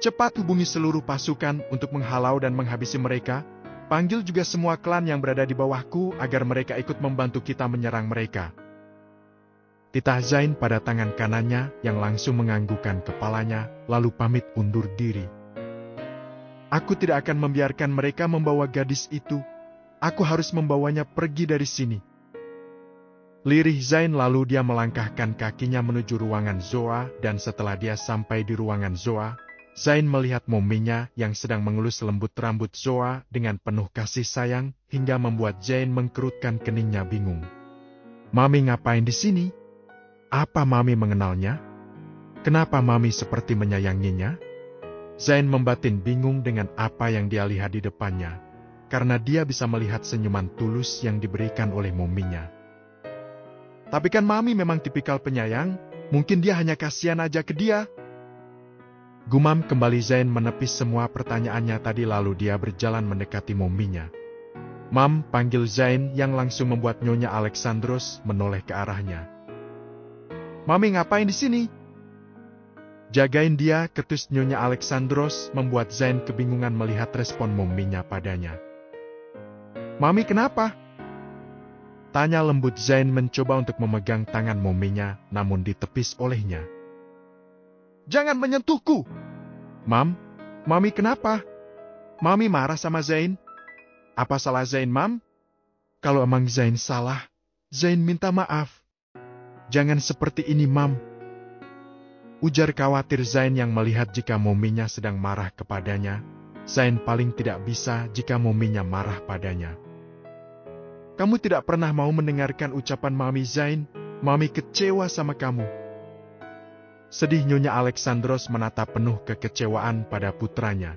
Cepat hubungi seluruh pasukan untuk menghalau dan menghabisi mereka. Panggil juga semua klan yang berada di bawahku agar mereka ikut membantu kita menyerang mereka. Titah Zain pada tangan kanannya yang langsung menganggukkan kepalanya, lalu pamit undur diri. Aku tidak akan membiarkan mereka membawa gadis itu. Aku harus membawanya pergi dari sini. Lirih Zain lalu dia melangkahkan kakinya menuju ruangan Zoa, dan setelah dia sampai di ruangan Zoa, Zain melihat mominya yang sedang mengelus lembut rambut Zoa dengan penuh kasih sayang hingga membuat Zain mengkerutkan keningnya bingung. Mami ngapain di sini? Apa Mami mengenalnya? Kenapa Mami seperti menyayanginya? Zain membatin bingung dengan apa yang dia lihat di depannya, karena dia bisa melihat senyuman tulus yang diberikan oleh mominya. Tapi kan Mami memang tipikal penyayang, mungkin dia hanya kasihan aja ke dia. Gumam kembali Zain menepis semua pertanyaannya tadi lalu dia berjalan mendekati mominya. "Mam," panggil Zain yang langsung membuat Nyonya Alexandros menoleh ke arahnya. "Mami ngapain di sini?" "Jagain dia," ketus Nyonya Alexandros membuat Zain kebingungan melihat respon maminya padanya. "Mami kenapa?" tanya lembut Zain mencoba untuk memegang tangan maminya, namun ditepis olehnya. "Jangan menyentuhku!" "Mam, Mami kenapa? Mami marah sama Zain? Apa salah Zain, Mam?" "Kalau emang Zain salah, Zain minta maaf. Jangan seperti ini, Mam," ujar khawatir Zain yang melihat jika maminya sedang marah kepadanya. Zain paling tidak bisa jika maminya marah padanya. "Kamu tidak pernah mau mendengarkan ucapan Mami, Zain. Mami kecewa sama kamu." Sedih Nyonya Alexandros menatap penuh kekecewaan pada putranya.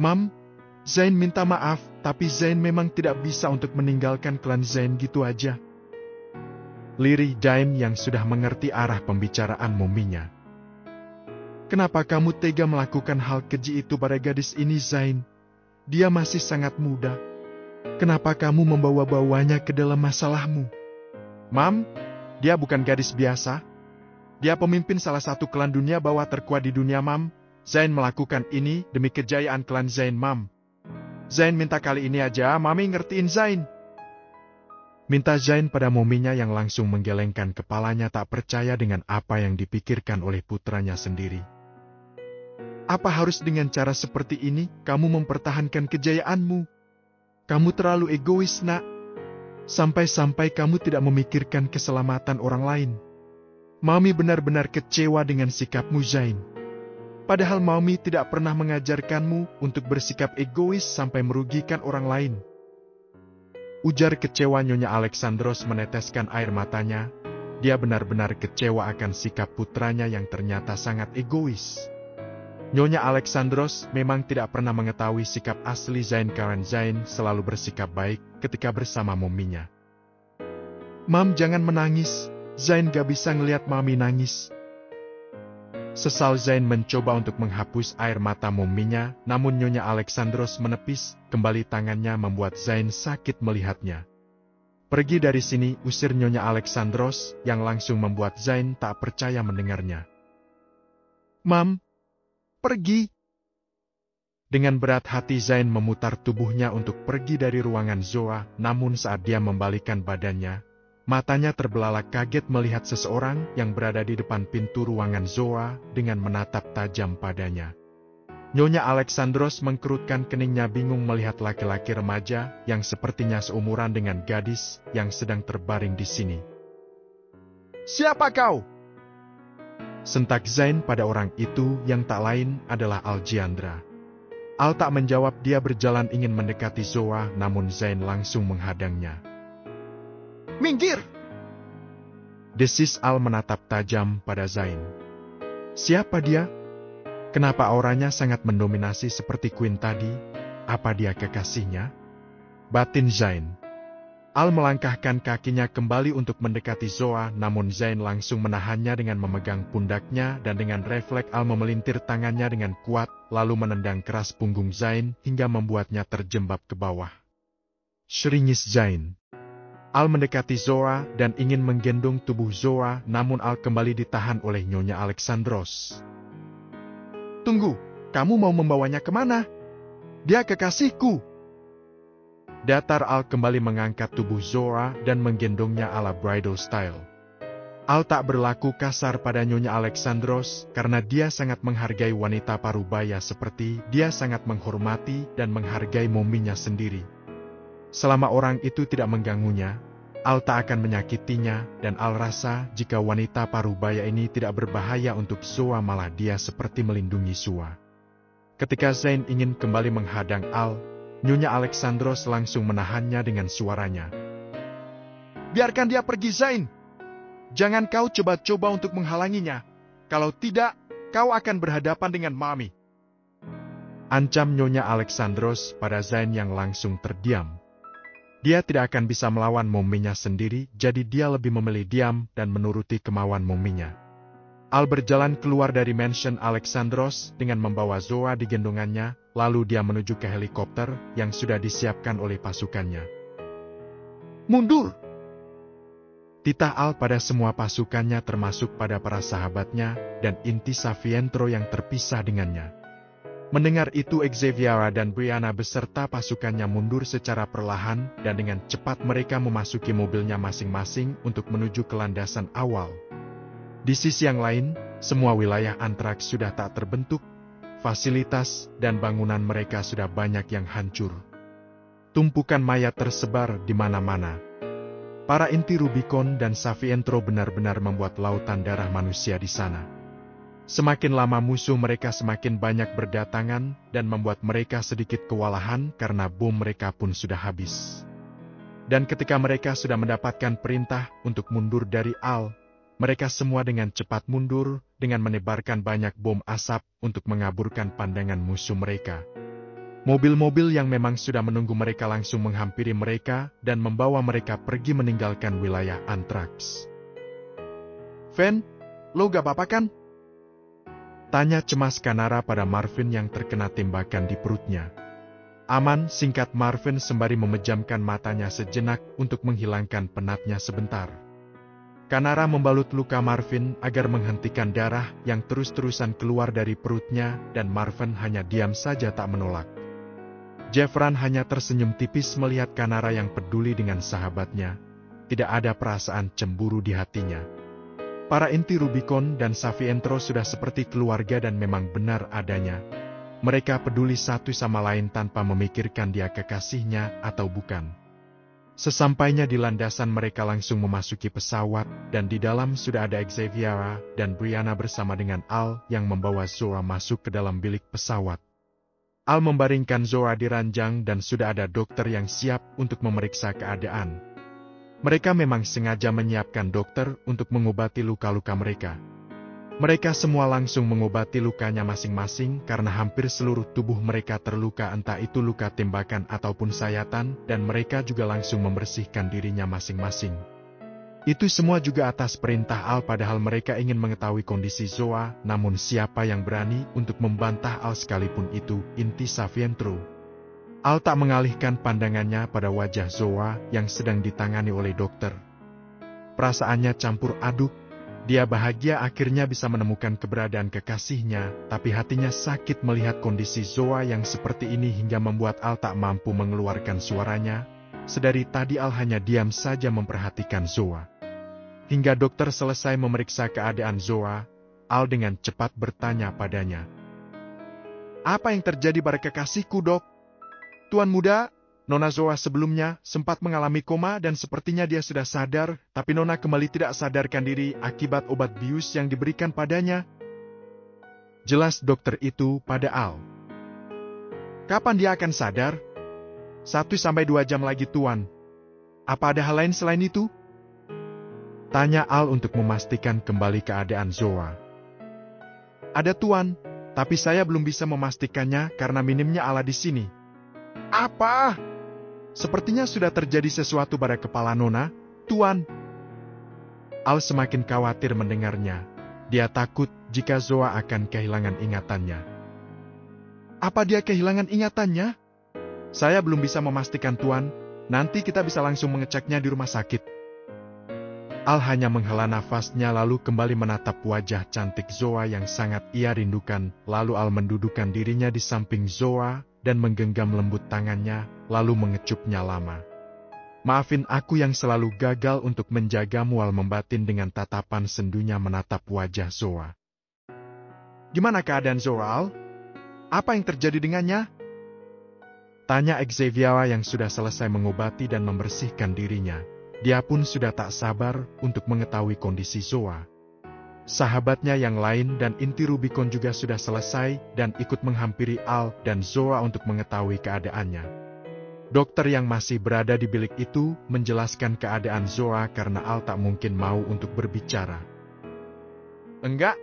"Mam, Zain minta maaf, tapi Zain memang tidak bisa untuk meninggalkan klan Zain gitu aja." Lirih Zain yang sudah mengerti arah pembicaraan maminya. "Kenapa kamu tega melakukan hal keji itu pada gadis ini, Zain? Dia masih sangat muda. Kenapa kamu membawa-bawanya ke dalam masalahmu?" "Mam, dia bukan gadis biasa. Dia pemimpin salah satu klan dunia bawah terkuat di dunia, Mam. Zain melakukan ini demi kejayaan klan Zain, Mam. Zain minta kali ini aja Mami ngertiin Zain." Minta Zain pada maminya yang langsung menggelengkan kepalanya tak percaya dengan apa yang dipikirkan oleh putranya sendiri. "Apa harus dengan cara seperti ini kamu mempertahankan kejayaanmu? Kamu terlalu egois, Nak. Sampai-sampai kamu tidak memikirkan keselamatan orang lain. Mami benar-benar kecewa dengan sikapmu, Zain. Padahal Mami tidak pernah mengajarkanmu untuk bersikap egois sampai merugikan orang lain." Ujar kecewa Nyonya Alexandros meneteskan air matanya. Dia benar-benar kecewa akan sikap putranya yang ternyata sangat egois. Nyonya Alexandros memang tidak pernah mengetahui sikap asli Zain karena Zain selalu bersikap baik ketika bersama maminya. "Mam, jangan menangis. Zain gak bisa ngelihat Mami nangis." Sesal Zain mencoba untuk menghapus air mata maminya, namun Nyonya Alexandros menepis kembali tangannya membuat Zain sakit melihatnya. "Pergi dari sini," usir Nyonya Alexandros, yang langsung membuat Zain tak percaya mendengarnya. "Mam, pergi!" Dengan berat hati Zain memutar tubuhnya untuk pergi dari ruangan Zoa, namun saat dia membalikan badannya, matanya terbelalak kaget melihat seseorang yang berada di depan pintu ruangan Zoa dengan menatap tajam padanya. Nyonya Alexandros mengkerutkan keningnya bingung melihat laki-laki remaja yang sepertinya seumuran dengan gadis yang sedang terbaring di sini. "Siapa kau?" sentak Zain pada orang itu yang tak lain adalah Aljiandra. Al tak menjawab, dia berjalan ingin mendekati Zoa, namun Zain langsung menghadangnya. "Minggir!" desis Al menatap tajam pada Zain. "Siapa dia? Kenapa auranya sangat mendominasi seperti Queen tadi? Apa dia kekasihnya?" batin Zain. Al melangkahkan kakinya kembali untuk mendekati Zoa, namun Zain langsung menahannya dengan memegang pundaknya dan dengan refleks Al memelintir tangannya dengan kuat, lalu menendang keras punggung Zain hingga membuatnya terjembab ke bawah. Seringis Zain. Al mendekati Zoa dan ingin menggendong tubuh Zoa, namun Al kembali ditahan oleh Nyonya Alexandros. "Tunggu, kamu mau membawanya kemana? Dia kekasihku." Datar Al kembali mengangkat tubuh Zoa dan menggendongnya ala bridal style. Al tak berlaku kasar pada Nyonya Alexandros karena dia sangat menghargai wanita parubaya seperti dia sangat menghormati dan menghargai maminya sendiri. Selama orang itu tidak mengganggunya, Al tak akan menyakitinya, dan Al rasa jika wanita parubaya ini tidak berbahaya untuk Zoa, malah dia seperti melindungi Zoa. Ketika Zain ingin kembali menghadang Al, Nyonya Alexandros langsung menahannya dengan suaranya. "Biarkan dia pergi, Zain. Jangan kau coba-coba untuk menghalanginya. Kalau tidak, kau akan berhadapan dengan Mami." Ancam Nyonya Alexandros pada Zain yang langsung terdiam. Dia tidak akan bisa melawan maminya sendiri, jadi dia lebih memilih diam dan menuruti kemauan maminya. Al berjalan keluar dari mansion Alexandros dengan membawa Zoa di gendongannya, lalu dia menuju ke helikopter yang sudah disiapkan oleh pasukannya. Mundur! Titah Al pada semua pasukannya termasuk pada para sahabatnya dan inti Savientro yang terpisah dengannya. Mendengar itu Xaviera dan Brianna beserta pasukannya mundur secara perlahan dan dengan cepat mereka memasuki mobilnya masing-masing untuk menuju ke landasan awal. Di sisi yang lain, semua wilayah Antraks sudah tak terbentuk, fasilitas dan bangunan mereka sudah banyak yang hancur. Tumpukan mayat tersebar di mana-mana. Para inti Rubicon dan Savientro benar-benar membuat lautan darah manusia di sana. Semakin lama musuh mereka semakin banyak berdatangan dan membuat mereka sedikit kewalahan karena bom mereka pun sudah habis. Dan ketika mereka sudah mendapatkan perintah untuk mundur dari Al, mereka semua dengan cepat mundur dengan menebarkan banyak bom asap untuk mengaburkan pandangan musuh mereka. Mobil-mobil yang memang sudah menunggu mereka langsung menghampiri mereka dan membawa mereka pergi meninggalkan wilayah Antraks. Van, lo gak apa-apa kan? Tanya cemas Kanara pada Marvin yang terkena tembakan di perutnya. Aman, singkat Marvin sembari memejamkan matanya sejenak untuk menghilangkan penatnya sebentar. Kanara membalut luka Marvin agar menghentikan darah yang terus-terusan keluar dari perutnya dan Marvin hanya diam saja tak menolak. Jeffran hanya tersenyum tipis melihat Kanara yang peduli dengan sahabatnya. Tidak ada perasaan cemburu di hatinya. Para inti Rubicon dan Savientro sudah seperti keluarga dan memang benar adanya. Mereka peduli satu sama lain tanpa memikirkan dia kekasihnya atau bukan. Sesampainya di landasan mereka langsung memasuki pesawat dan di dalam sudah ada Xaviera dan Brianna bersama dengan Al yang membawa Zoa masuk ke dalam bilik pesawat. Al membaringkan Zoa di ranjang dan sudah ada dokter yang siap untuk memeriksa keadaan. Mereka memang sengaja menyiapkan dokter untuk mengobati luka-luka mereka. Mereka semua langsung mengobati lukanya masing-masing karena hampir seluruh tubuh mereka terluka entah itu luka tembakan ataupun sayatan dan mereka juga langsung membersihkan dirinya masing-masing. Itu semua juga atas perintah Al padahal mereka ingin mengetahui kondisi Zoa, namun siapa yang berani untuk membantah Al sekalipun itu inti Savientro. Al tak mengalihkan pandangannya pada wajah Zoa yang sedang ditangani oleh dokter. Perasaannya campur aduk. Dia bahagia akhirnya bisa menemukan keberadaan kekasihnya, tapi hatinya sakit melihat kondisi Zoa yang seperti ini hingga membuat Al tak mampu mengeluarkan suaranya. Sedari tadi Al hanya diam saja memperhatikan Zoa. Hingga dokter selesai memeriksa keadaan Zoa, Al dengan cepat bertanya padanya. Apa yang terjadi pada kekasihku, Dok? Tuan muda, Nona Zoa sebelumnya sempat mengalami koma dan sepertinya dia sudah sadar, tapi Nona kembali tidak sadarkan diri akibat obat bius yang diberikan padanya. Jelas dokter itu pada Al. Kapan dia akan sadar? 1-2 jam lagi, Tuan. Apa ada hal lain selain itu? Tanya Al untuk memastikan kembali keadaan Zoa. Ada, Tuan, tapi saya belum bisa memastikannya karena minimnya ala di sini. Apa? Sepertinya sudah terjadi sesuatu pada kepala Nona, Tuan. Al semakin khawatir mendengarnya. Dia takut jika Zoa akan kehilangan ingatannya. Apa dia kehilangan ingatannya? Saya belum bisa memastikan, Tuan. Nanti kita bisa langsung mengeceknya di rumah sakit. Al hanya menghela nafasnya lalu kembali menatap wajah cantik Zoa yang sangat ia rindukan. Lalu Al mendudukkan dirinya di samping Zoa dan menggenggam lembut tangannya, lalu mengecupnya lama. Maafin aku yang selalu gagal untuk menjagamu, Al membatin dengan tatapan sendunya menatap wajah Zoa. Gimana keadaan Zoa, Al? Apa yang terjadi dengannya? Tanya Xaviera yang sudah selesai mengobati dan membersihkan dirinya. Dia pun sudah tak sabar untuk mengetahui kondisi Zoa. Sahabatnya yang lain dan inti Rubicon juga sudah selesai dan ikut menghampiri Al dan Zoa untuk mengetahui keadaannya. Dokter yang masih berada di bilik itu menjelaskan keadaan Zoa karena Al tak mungkin mau untuk berbicara. Enggak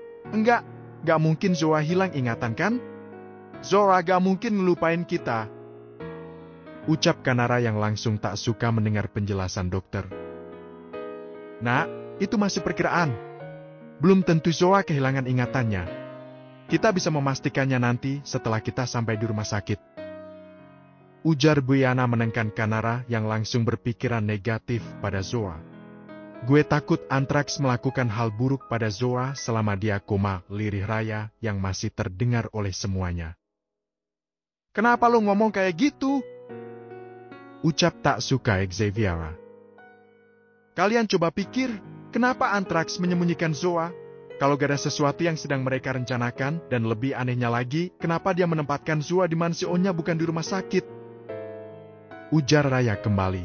mungkin Zoa hilang ingatan kan? Zoa gak mungkin ngelupain kita. Ucap Kanara yang langsung tak suka mendengar penjelasan dokter. Nah, itu masih perkiraan. Belum tentu Zoa kehilangan ingatannya. Kita bisa memastikannya nanti setelah kita sampai di rumah sakit. Ujar Brianna menekan Kanara yang langsung berpikiran negatif pada Zoa. Gue takut antraks melakukan hal buruk pada Zoa selama dia koma, lirih Raya yang masih terdengar oleh semuanya. Kenapa lo ngomong kayak gitu? Ucap tak suka Xavier. Kalian coba pikir, kenapa antraks menyembunyikan Zoa? Kalau gak ada sesuatu yang sedang mereka rencanakan, dan lebih anehnya lagi, kenapa dia menempatkan Zoa di mansionnya bukan di rumah sakit? Ujar Raya kembali.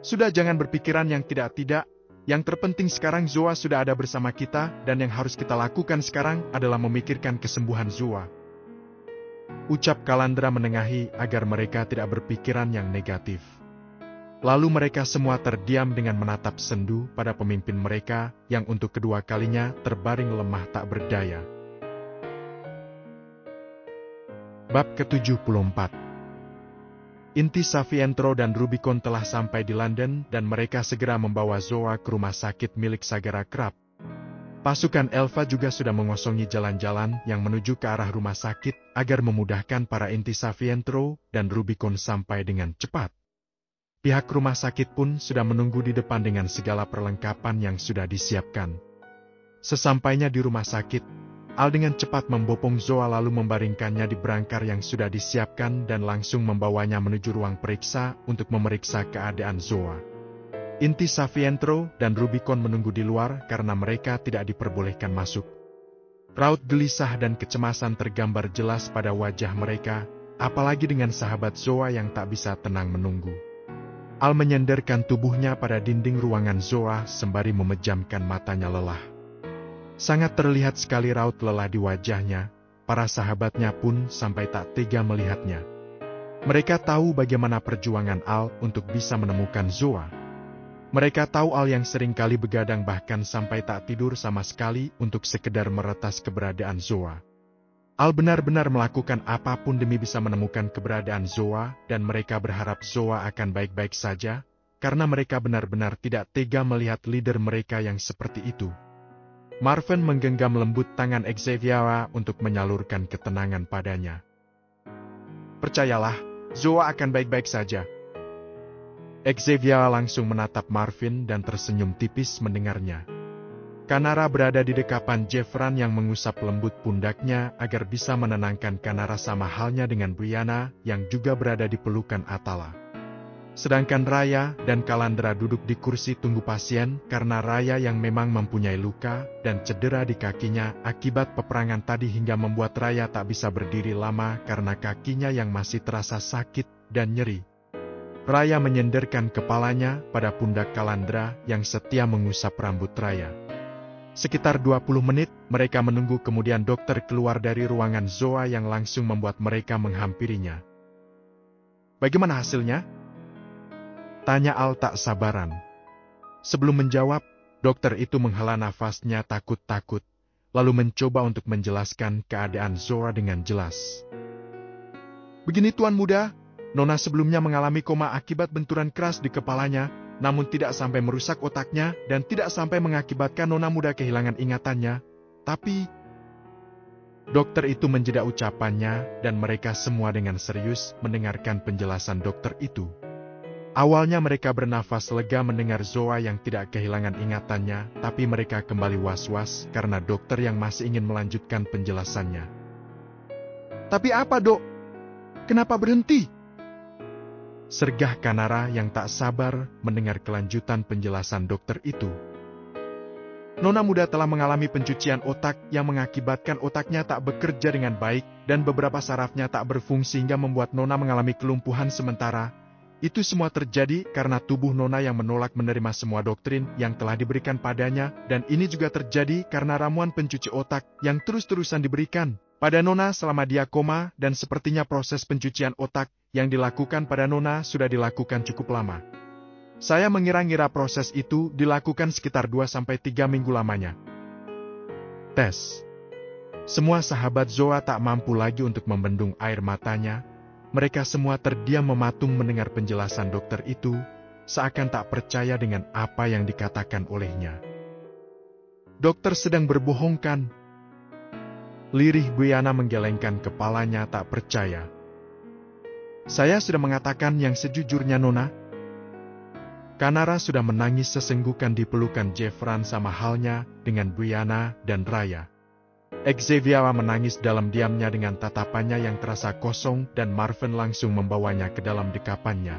Sudah, jangan berpikiran yang tidak-tidak. Yang terpenting sekarang Zoa sudah ada bersama kita, dan yang harus kita lakukan sekarang adalah memikirkan kesembuhan Zoa. Ucap Kalandra menengahi agar mereka tidak berpikiran yang negatif. Lalu mereka semua terdiam dengan menatap sendu pada pemimpin mereka yang untuk kedua kalinya terbaring lemah tak berdaya. Bab ke-74. Inti Savientro dan Rubicon telah sampai di London dan mereka segera membawa Zoa ke rumah sakit milik Sagara Crab. Pasukan Elva juga sudah mengosongi jalan-jalan yang menuju ke arah rumah sakit agar memudahkan para inti Savientro dan Rubicon sampai dengan cepat. Pihak rumah sakit pun sudah menunggu di depan dengan segala perlengkapan yang sudah disiapkan. Sesampainya di rumah sakit, Al dengan cepat membopong Zoa lalu membaringkannya di berangkar yang sudah disiapkan dan langsung membawanya menuju ruang periksa untuk memeriksa keadaan Zoa. Inti Savientro dan Rubicon menunggu di luar karena mereka tidak diperbolehkan masuk. Raut gelisah dan kecemasan tergambar jelas pada wajah mereka, apalagi dengan sahabat Zoa yang tak bisa tenang menunggu. Al menyenderkan tubuhnya pada dinding ruangan Zoa sembari memejamkan matanya lelah. Sangat terlihat sekali raut lelah di wajahnya, para sahabatnya pun sampai tak tega melihatnya. Mereka tahu bagaimana perjuangan Al untuk bisa menemukan Zoa. Mereka tahu Al yang seringkali begadang bahkan sampai tak tidur sama sekali untuk sekedar meretas keberadaan Zoa. Al benar-benar melakukan apapun demi bisa menemukan keberadaan Zoa dan mereka berharap Zoa akan baik-baik saja, karena mereka benar-benar tidak tega melihat leader mereka yang seperti itu. Marvin menggenggam lembut tangan Xavier untuk menyalurkan ketenangan padanya. Percayalah, Zoa akan baik-baik saja. Xavier langsung menatap Marvin dan tersenyum tipis mendengarnya. Kanara berada di dekapan Jeffran yang mengusap lembut pundaknya agar bisa menenangkan Kanara sama halnya dengan Brianna yang juga berada di pelukan Atala. Sedangkan Raya dan Kalandra duduk di kursi tunggu pasien karena Raya yang memang mempunyai luka dan cedera di kakinya akibat peperangan tadi hingga membuat Raya tak bisa berdiri lama karena kakinya yang masih terasa sakit dan nyeri. Raya menyenderkan kepalanya pada pundak Kalandra yang setia mengusap rambut Raya. Sekitar 20 menit mereka menunggu kemudian dokter keluar dari ruangan Zoa yang langsung membuat mereka menghampirinya. Bagaimana hasilnya? Tanya Al tak sabaran. Sebelum menjawab, dokter itu menghela nafasnya takut-takut, lalu mencoba untuk menjelaskan keadaan Zoa dengan jelas. Begini Tuan Muda, Nona sebelumnya mengalami koma akibat benturan keras di kepalanya, namun tidak sampai merusak otaknya dan tidak sampai mengakibatkan Nona muda kehilangan ingatannya. Tapi, dokter itu menjeda ucapannya dan mereka semua dengan serius mendengarkan penjelasan dokter itu. Awalnya mereka bernafas lega mendengar Zoa yang tidak kehilangan ingatannya, tapi mereka kembali was-was karena dokter yang masih ingin melanjutkan penjelasannya. Tapi apa, Dok? Kenapa berhenti? Sergah Kanara yang tak sabar mendengar kelanjutan penjelasan dokter itu. Nona muda telah mengalami pencucian otak yang mengakibatkan otaknya tak bekerja dengan baik dan beberapa sarafnya tak berfungsi hingga membuat Nona mengalami kelumpuhan sementara. Itu semua terjadi karena tubuh Nona yang menolak menerima semua doktrin yang telah diberikan padanya, dan ini juga terjadi karena ramuan pencuci otak yang terus-terusan diberikan pada Nona selama dia koma, dan sepertinya proses pencucian otak yang dilakukan pada Nona sudah dilakukan cukup lama. Saya mengira-ngira proses itu dilakukan sekitar 2-3 minggu lamanya. Tes. Semua sahabat Zoa tak mampu lagi untuk membendung air matanya. Mereka semua terdiam mematung mendengar penjelasan dokter itu, seakan tak percaya dengan apa yang dikatakan olehnya. Dokter sedang berbohong kan? Lirih Buyana menggelengkan kepalanya tak percaya. Saya sudah mengatakan yang sejujurnya, Nona. Kanara sudah menangis sesenggukan di pelukan Jeffran sama halnya dengan Buyana dan Raya. Xavier menangis dalam diamnya dengan tatapannya yang terasa kosong dan Marvin langsung membawanya ke dalam dekapannya.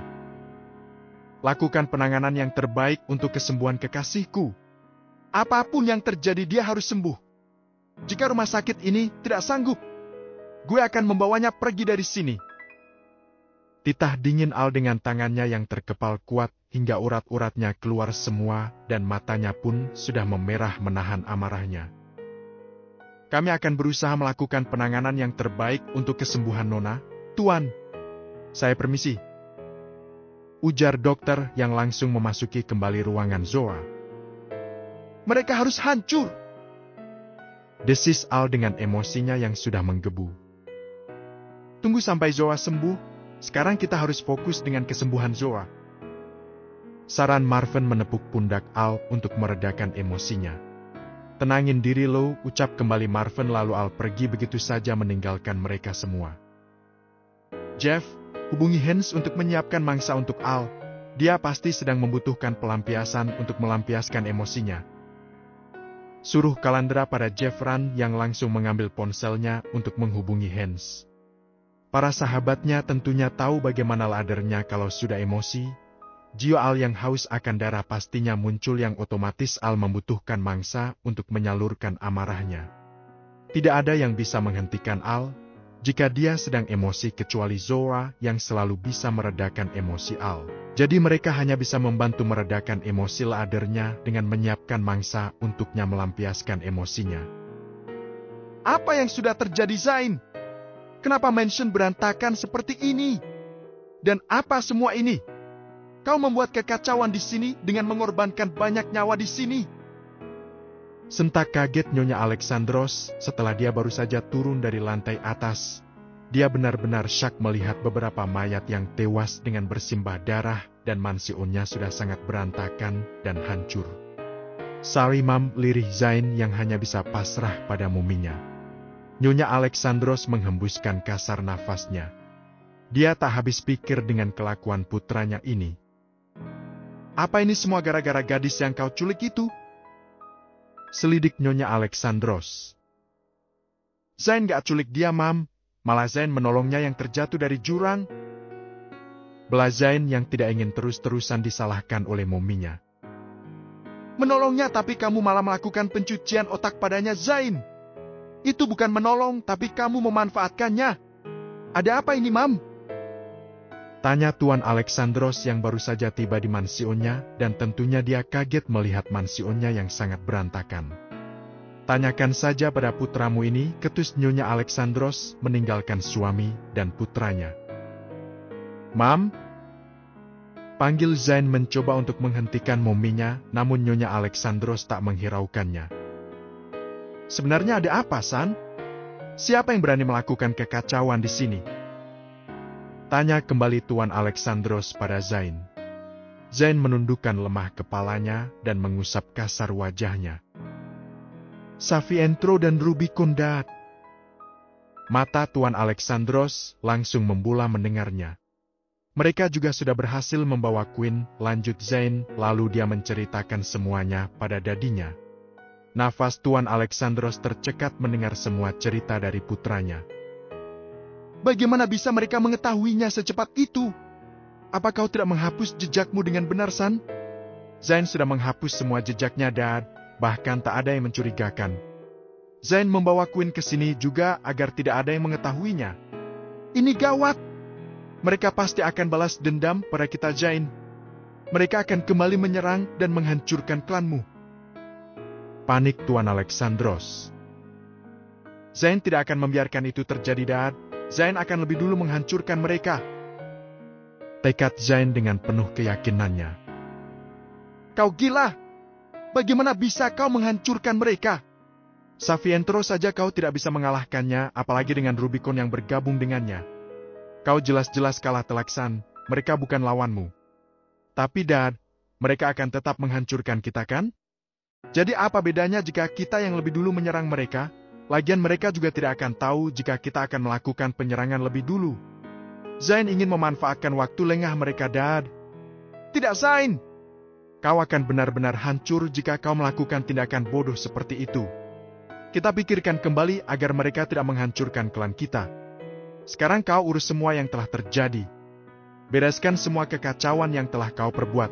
Lakukan penanganan yang terbaik untuk kesembuhan kekasihku. Apapun yang terjadi dia harus sembuh. Jika rumah sakit ini tidak sanggup, gue akan membawanya pergi dari sini. Titah dingin Al dengan tangannya yang terkepal kuat hingga urat-uratnya keluar semua dan matanya pun sudah memerah menahan amarahnya. Kami akan berusaha melakukan penanganan yang terbaik untuk kesembuhan Nona. Tuan, saya permisi. Ujar dokter yang langsung memasuki kembali ruangan Zoa. Mereka harus hancur. Desis Al dengan emosinya yang sudah menggebu. Tunggu sampai Zoa sembuh. Sekarang kita harus fokus dengan kesembuhan Zoa. Saran Marvin menepuk pundak Al untuk meredakan emosinya. Tenangin diri lo, ucap kembali Marvin lalu Al pergi begitu saja meninggalkan mereka semua. Jeff, hubungi Hans untuk menyiapkan mangsa untuk Al. Dia pasti sedang membutuhkan pelampiasan untuk melampiaskan emosinya. Suruh Kalandra pada Jeffran yang langsung mengambil ponselnya untuk menghubungi Hans. Para sahabatnya tentunya tahu bagaimana ladernya kalau sudah emosi. Jiwa Al yang haus akan darah pastinya muncul yang otomatis Al membutuhkan mangsa untuk menyalurkan amarahnya. Tidak ada yang bisa menghentikan Al jika dia sedang emosi kecuali Zora yang selalu bisa meredakan emosi Al. Jadi mereka hanya bisa membantu meredakan emosi ladernya dengan menyiapkan mangsa untuknya melampiaskan emosinya. Apa yang sudah terjadi, Zain? Kenapa mansion berantakan seperti ini? Dan apa semua ini? Kau membuat kekacauan di sini dengan mengorbankan banyak nyawa di sini. Sentak kaget Nyonya Alexandros setelah dia baru saja turun dari lantai atas. Dia benar-benar syak melihat beberapa mayat yang tewas dengan bersimbah darah dan mansionnya sudah sangat berantakan dan hancur. Sorry Mam, lirih Zain yang hanya bisa pasrah pada muminya. Nyonya Alexandros menghembuskan kasar nafasnya. Dia tak habis pikir dengan kelakuan putranya ini. Apa ini semua gara-gara gadis yang kau culik itu? Selidik Nyonya Alexandros. Zain gak culik dia, Mam. Malah Zain menolongnya yang terjatuh dari jurang. Belah Zain yang tidak ingin terus-terusan disalahkan oleh muminya. Menolongnya tapi kamu malah melakukan pencucian otak padanya, Zain. Itu bukan menolong, tapi kamu memanfaatkannya. Ada apa ini, Mam? Tanya Tuan Alexandros yang baru saja tiba di mansionnya, dan tentunya dia kaget melihat mansionnya yang sangat berantakan. Tanyakan saja pada putramu ini, ketus Nyonya Alexandros meninggalkan suami dan putranya. Mam? Panggil Zain mencoba untuk menghentikan mominya, namun Nyonya Alexandros tak menghiraukannya. Sebenarnya ada apa, San? Siapa yang berani melakukan kekacauan di sini? Tanya kembali Tuan Alexandros pada Zain. Zain menundukkan lemah kepalanya dan mengusap kasar wajahnya. Safientro dan Rubicon, Dad. Mata Tuan Alexandros langsung membula mendengarnya. Mereka juga sudah berhasil membawa Queen, lanjut Zain, lalu dia menceritakan semuanya pada dadinya. Nafas Tuan Alexandros tercekat mendengar semua cerita dari putranya. Bagaimana bisa mereka mengetahuinya secepat itu? Apa kau tidak menghapus jejakmu dengan benar, San? Zain sudah menghapus semua jejaknya, Dad. Bahkan tak ada yang mencurigakan. Zain membawa Queen ke sini juga agar tidak ada yang mengetahuinya. Ini gawat. Mereka pasti akan balas dendam pada kita, Zain. Mereka akan kembali menyerang dan menghancurkan klanmu. Panik Tuan Alexandros. Zain tidak akan membiarkan itu terjadi, Dad. Zain akan lebih dulu menghancurkan mereka. Tekad Zain dengan penuh keyakinannya. Kau gila! Bagaimana bisa kau menghancurkan mereka? Safientro saja kau tidak bisa mengalahkannya, apalagi dengan Rubicon yang bergabung dengannya. Kau jelas-jelas kalah telak, San. Mereka bukan lawanmu. Tapi, Dad, mereka akan tetap menghancurkan kita, kan? Jadi apa bedanya jika kita yang lebih dulu menyerang mereka? Lagian mereka juga tidak akan tahu jika kita akan melakukan penyerangan lebih dulu. Zain ingin memanfaatkan waktu lengah mereka, Dad. Tidak, Zain. Kau akan benar-benar hancur jika kau melakukan tindakan bodoh seperti itu. Kita pikirkan kembali agar mereka tidak menghancurkan klan kita. Sekarang kau urus semua yang telah terjadi. Bereskan semua kekacauan yang telah kau perbuat.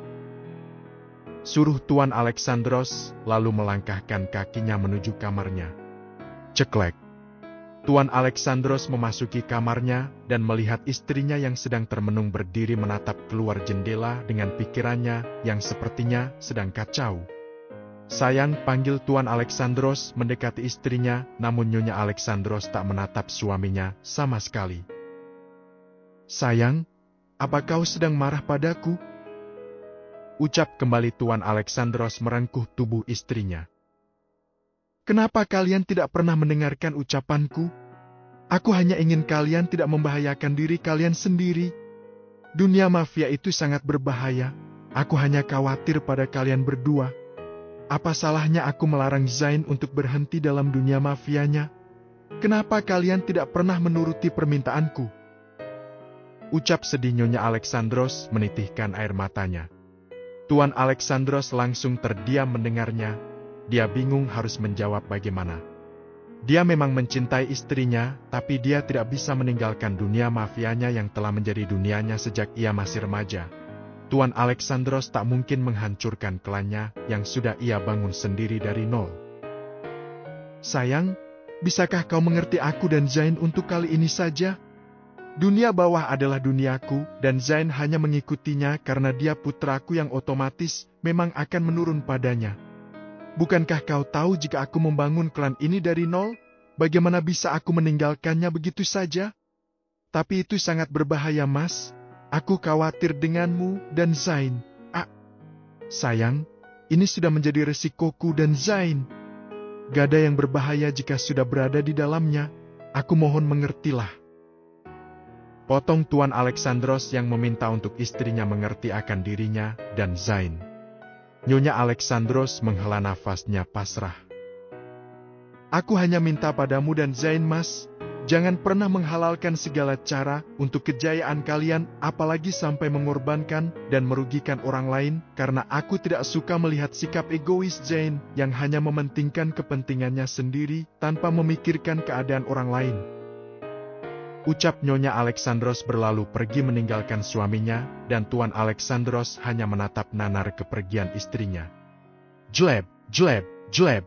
Suruh Tuan Alexandros, lalu melangkahkan kakinya menuju kamarnya. Ceklek. Tuan Alexandros memasuki kamarnya dan melihat istrinya yang sedang termenung berdiri menatap keluar jendela dengan pikirannya yang sepertinya sedang kacau. Sayang, panggil Tuan Alexandros mendekati istrinya, namun Nyonya Alexandros tak menatap suaminya sama sekali. Sayang, apa kau sedang marah padaku? Ucap kembali Tuan Alexandros merengkuh tubuh istrinya. Kenapa kalian tidak pernah mendengarkan ucapanku? Aku hanya ingin kalian tidak membahayakan diri kalian sendiri. Dunia mafia itu sangat berbahaya. Aku hanya khawatir pada kalian berdua. Apa salahnya aku melarang Zain untuk berhenti dalam dunia mafianya? Kenapa kalian tidak pernah menuruti permintaanku? Ucap sedih Nyonya Alexandros menitihkan air matanya. Tuan Alexandros langsung terdiam mendengarnya. Dia bingung harus menjawab bagaimana. Dia memang mencintai istrinya, tapi dia tidak bisa meninggalkan dunia mafianya yang telah menjadi dunianya sejak ia masih remaja. Tuan Alexandros tak mungkin menghancurkan klannya yang sudah ia bangun sendiri dari nol. Sayang, bisakah kau mengerti aku dan Zain untuk kali ini saja? Dunia bawah adalah duniaku, dan Zain hanya mengikutinya karena dia putraku yang otomatis memang akan menurun padanya. Bukankah kau tahu jika aku membangun klan ini dari nol, bagaimana bisa aku meninggalkannya begitu saja? Tapi itu sangat berbahaya, Mas. Aku khawatir denganmu dan Zain. Sayang, ini sudah menjadi resikoku dan Zain. Gak ada yang berbahaya jika sudah berada di dalamnya. Aku mohon mengertilah. Potong Tuan Alexandros yang meminta untuk istrinya mengerti akan dirinya dan Zain. Nyonya Alexandros menghela nafasnya pasrah. Aku hanya minta padamu dan Zain, Mas, jangan pernah menghalalkan segala cara untuk kejayaan kalian, apalagi sampai mengorbankan dan merugikan orang lain, karena aku tidak suka melihat sikap egois Zain yang hanya mementingkan kepentingannya sendiri tanpa memikirkan keadaan orang lain. Ucap Nyonya Alexandros berlalu pergi meninggalkan suaminya, dan Tuan Alexandros hanya menatap nanar kepergian istrinya. Jleb, jleb, jleb.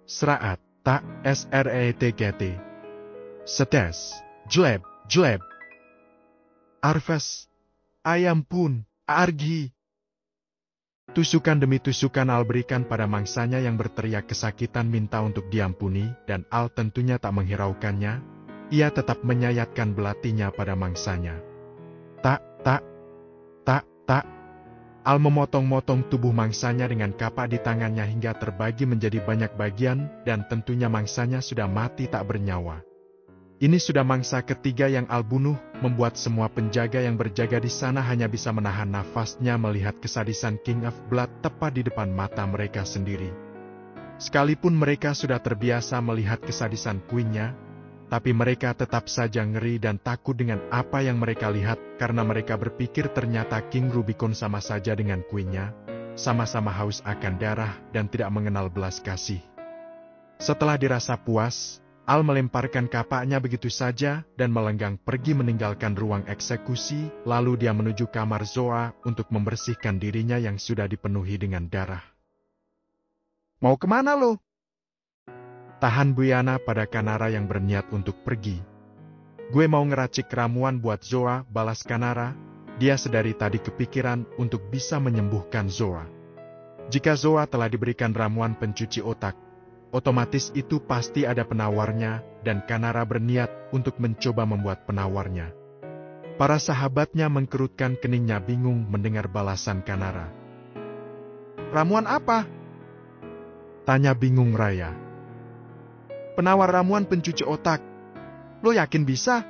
Seraat, tak, sretgt. Setes, jleb, jleb. Arves, ayam pun, argi. Tusukan demi tusukan Al berikan pada mangsanya yang berteriak kesakitan minta untuk diampuni, dan Al tentunya tak menghiraukannya. Ia tetap menyayatkan belatinya pada mangsanya. Tak. Al memotong-motong tubuh mangsanya dengan kapak di tangannya hingga terbagi menjadi banyak bagian, dan tentunya mangsanya sudah mati tak bernyawa. Ini sudah mangsa ketiga yang Al bunuh, membuat semua penjaga yang berjaga di sana hanya bisa menahan nafasnya melihat kesadisan King of Blood tepat di depan mata mereka sendiri. Sekalipun mereka sudah terbiasa melihat kesadisan Queen-nya, tapi mereka tetap saja ngeri dan takut dengan apa yang mereka lihat, karena mereka berpikir ternyata King Rubicon sama saja dengan Queen-nya, sama-sama haus akan darah dan tidak mengenal belas kasih. Setelah dirasa puas, Al melemparkan kapaknya begitu saja dan melenggang pergi meninggalkan ruang eksekusi, lalu dia menuju kamar Zoa untuk membersihkan dirinya yang sudah dipenuhi dengan darah. Mau kemana lo? Tahan Buyana pada Kanara yang berniat untuk pergi. Gue mau ngeracik ramuan buat Zoa, balas Kanara. Dia sedari tadi kepikiran untuk bisa menyembuhkan Zoa. Jika Zoa telah diberikan ramuan pencuci otak, otomatis itu pasti ada penawarnya, dan Kanara berniat untuk mencoba membuat penawarnya. Para sahabatnya mengkerutkan keningnya bingung mendengar balasan Kanara. Ramuan apa? Tanya bingung Raya. Penawar ramuan pencuci otak. Lo yakin bisa?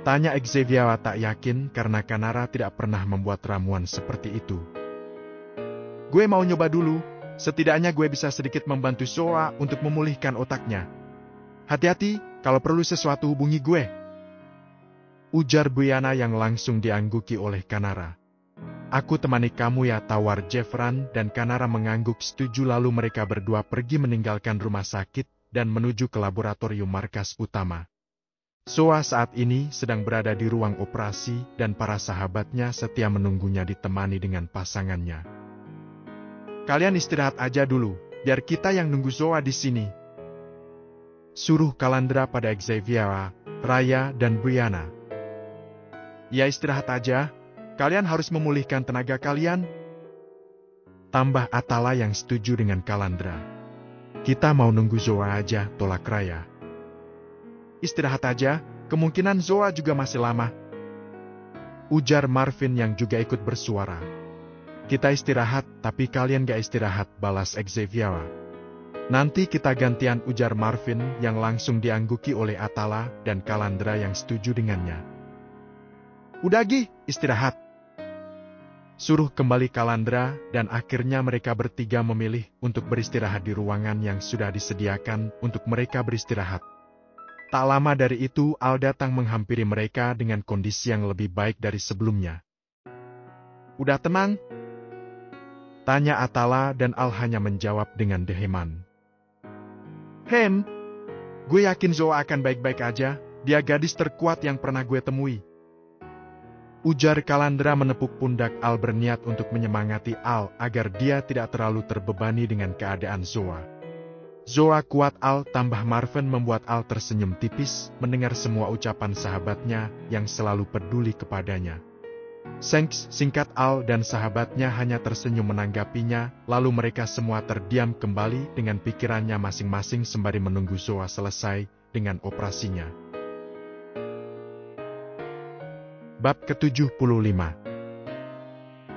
Tanya Xavier tak yakin karena Kanara tidak pernah membuat ramuan seperti itu. Gue mau nyoba dulu, Setidaknya gue bisa sedikit membantu Zoa untuk memulihkan otaknya. Hati-hati, kalau perlu sesuatu hubungi gue. Ujar Brianna yang langsung diangguki oleh Kanara. Aku temani kamu ya, tawar Jeffran, dan Kanara mengangguk setuju lalu mereka berdua pergi meninggalkan rumah sakit dan menuju ke laboratorium markas utama. Zoa saat ini sedang berada di ruang operasi dan para sahabatnya setia menunggunya ditemani dengan pasangannya. Kalian istirahat aja dulu, biar kita yang nunggu Zoa di sini. Suruh Calandra pada Xaviera, Raya, dan Brianna. Ya istirahat aja, kalian harus memulihkan tenaga kalian. Tambah Atala yang setuju dengan Calandra. Kita mau nunggu Zoa aja, tolak Raya. Istirahat aja, kemungkinan Zoa juga masih lama. Ujar Marvin yang juga ikut bersuara. Kita istirahat, tapi kalian gak istirahat, balas Xaviera. Nanti kita gantian, ujar Marvin yang langsung diangguki oleh Atala dan Calandra yang setuju dengannya. Udah Gi, istirahat. Suruh kembali Calandra dan akhirnya mereka bertiga memilih untuk beristirahat di ruangan yang sudah disediakan untuk mereka beristirahat. Tak lama dari itu Al datang menghampiri mereka dengan kondisi yang lebih baik dari sebelumnya. Udah tenang? Tanya Atala dan Al hanya menjawab dengan deheman. Gue yakin Zoa akan baik-baik aja, dia gadis terkuat yang pernah gue temui. Ujar Calandra menepuk pundak Al berniat untuk menyemangati Al agar dia tidak terlalu terbebani dengan keadaan Zoa. Zoa kuat Al, tambah Marvin membuat Al tersenyum tipis mendengar semua ucapan sahabatnya yang selalu peduli kepadanya. Thanks, singkat Al dan sahabatnya hanya tersenyum menanggapinya, lalu mereka semua terdiam kembali dengan pikirannya masing-masing sembari menunggu Zoa selesai dengan operasinya. Bab ke-75.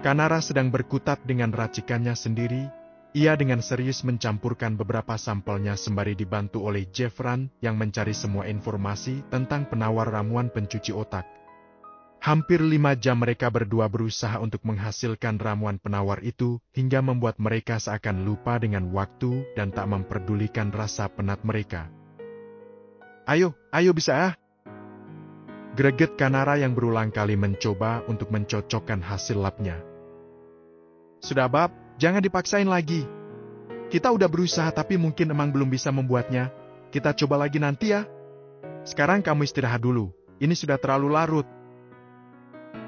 Kanara sedang berkutat dengan racikannya sendiri. Ia dengan serius mencampurkan beberapa sampelnya sembari dibantu oleh Jeffran yang mencari semua informasi tentang penawar ramuan pencuci otak. Hampir 5 jam mereka berdua berusaha untuk menghasilkan ramuan penawar itu hingga membuat mereka seakan lupa dengan waktu dan tak memperdulikan rasa penat mereka. Ayo bisa ah. Greget Kanara yang berulang kali mencoba untuk mencocokkan hasil labnya. Sudah Bab, jangan dipaksain lagi. Kita udah berusaha tapi mungkin emang belum bisa membuatnya. Kita coba lagi nanti ya. Sekarang kamu istirahat dulu, ini sudah terlalu larut.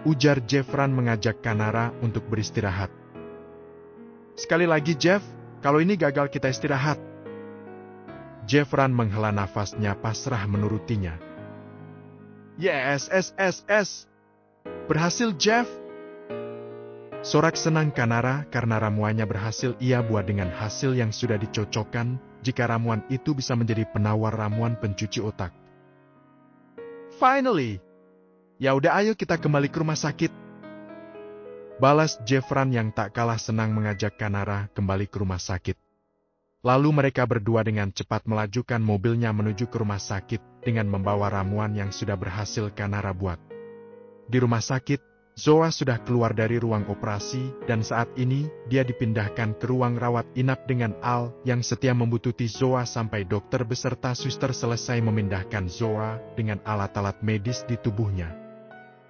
Ujar Jeffran mengajak Kanara untuk beristirahat. Sekali lagi Jeff, kalau ini gagal kita istirahat. Jeffran menghela nafasnya pasrah menurutinya. Yes. Berhasil Jeff. Sorak senang Kanara karena ramuannya berhasil ia buat dengan hasil yang sudah dicocokkan jika ramuan itu bisa menjadi penawar ramuan pencuci otak. Finally. Ya udah ayo kita kembali ke rumah sakit. Balas Jeffran yang tak kalah senang mengajak Kanara kembali ke rumah sakit. Lalu mereka berdua dengan cepat melajukan mobilnya menuju ke rumah sakit dengan membawa ramuan yang sudah berhasil Kanara buat. Di rumah sakit, Zoa sudah keluar dari ruang operasi dan saat ini dia dipindahkan ke ruang rawat inap dengan Al yang setia membututi Zoa sampai dokter beserta suster selesai memindahkan Zoa dengan alat-alat medis di tubuhnya.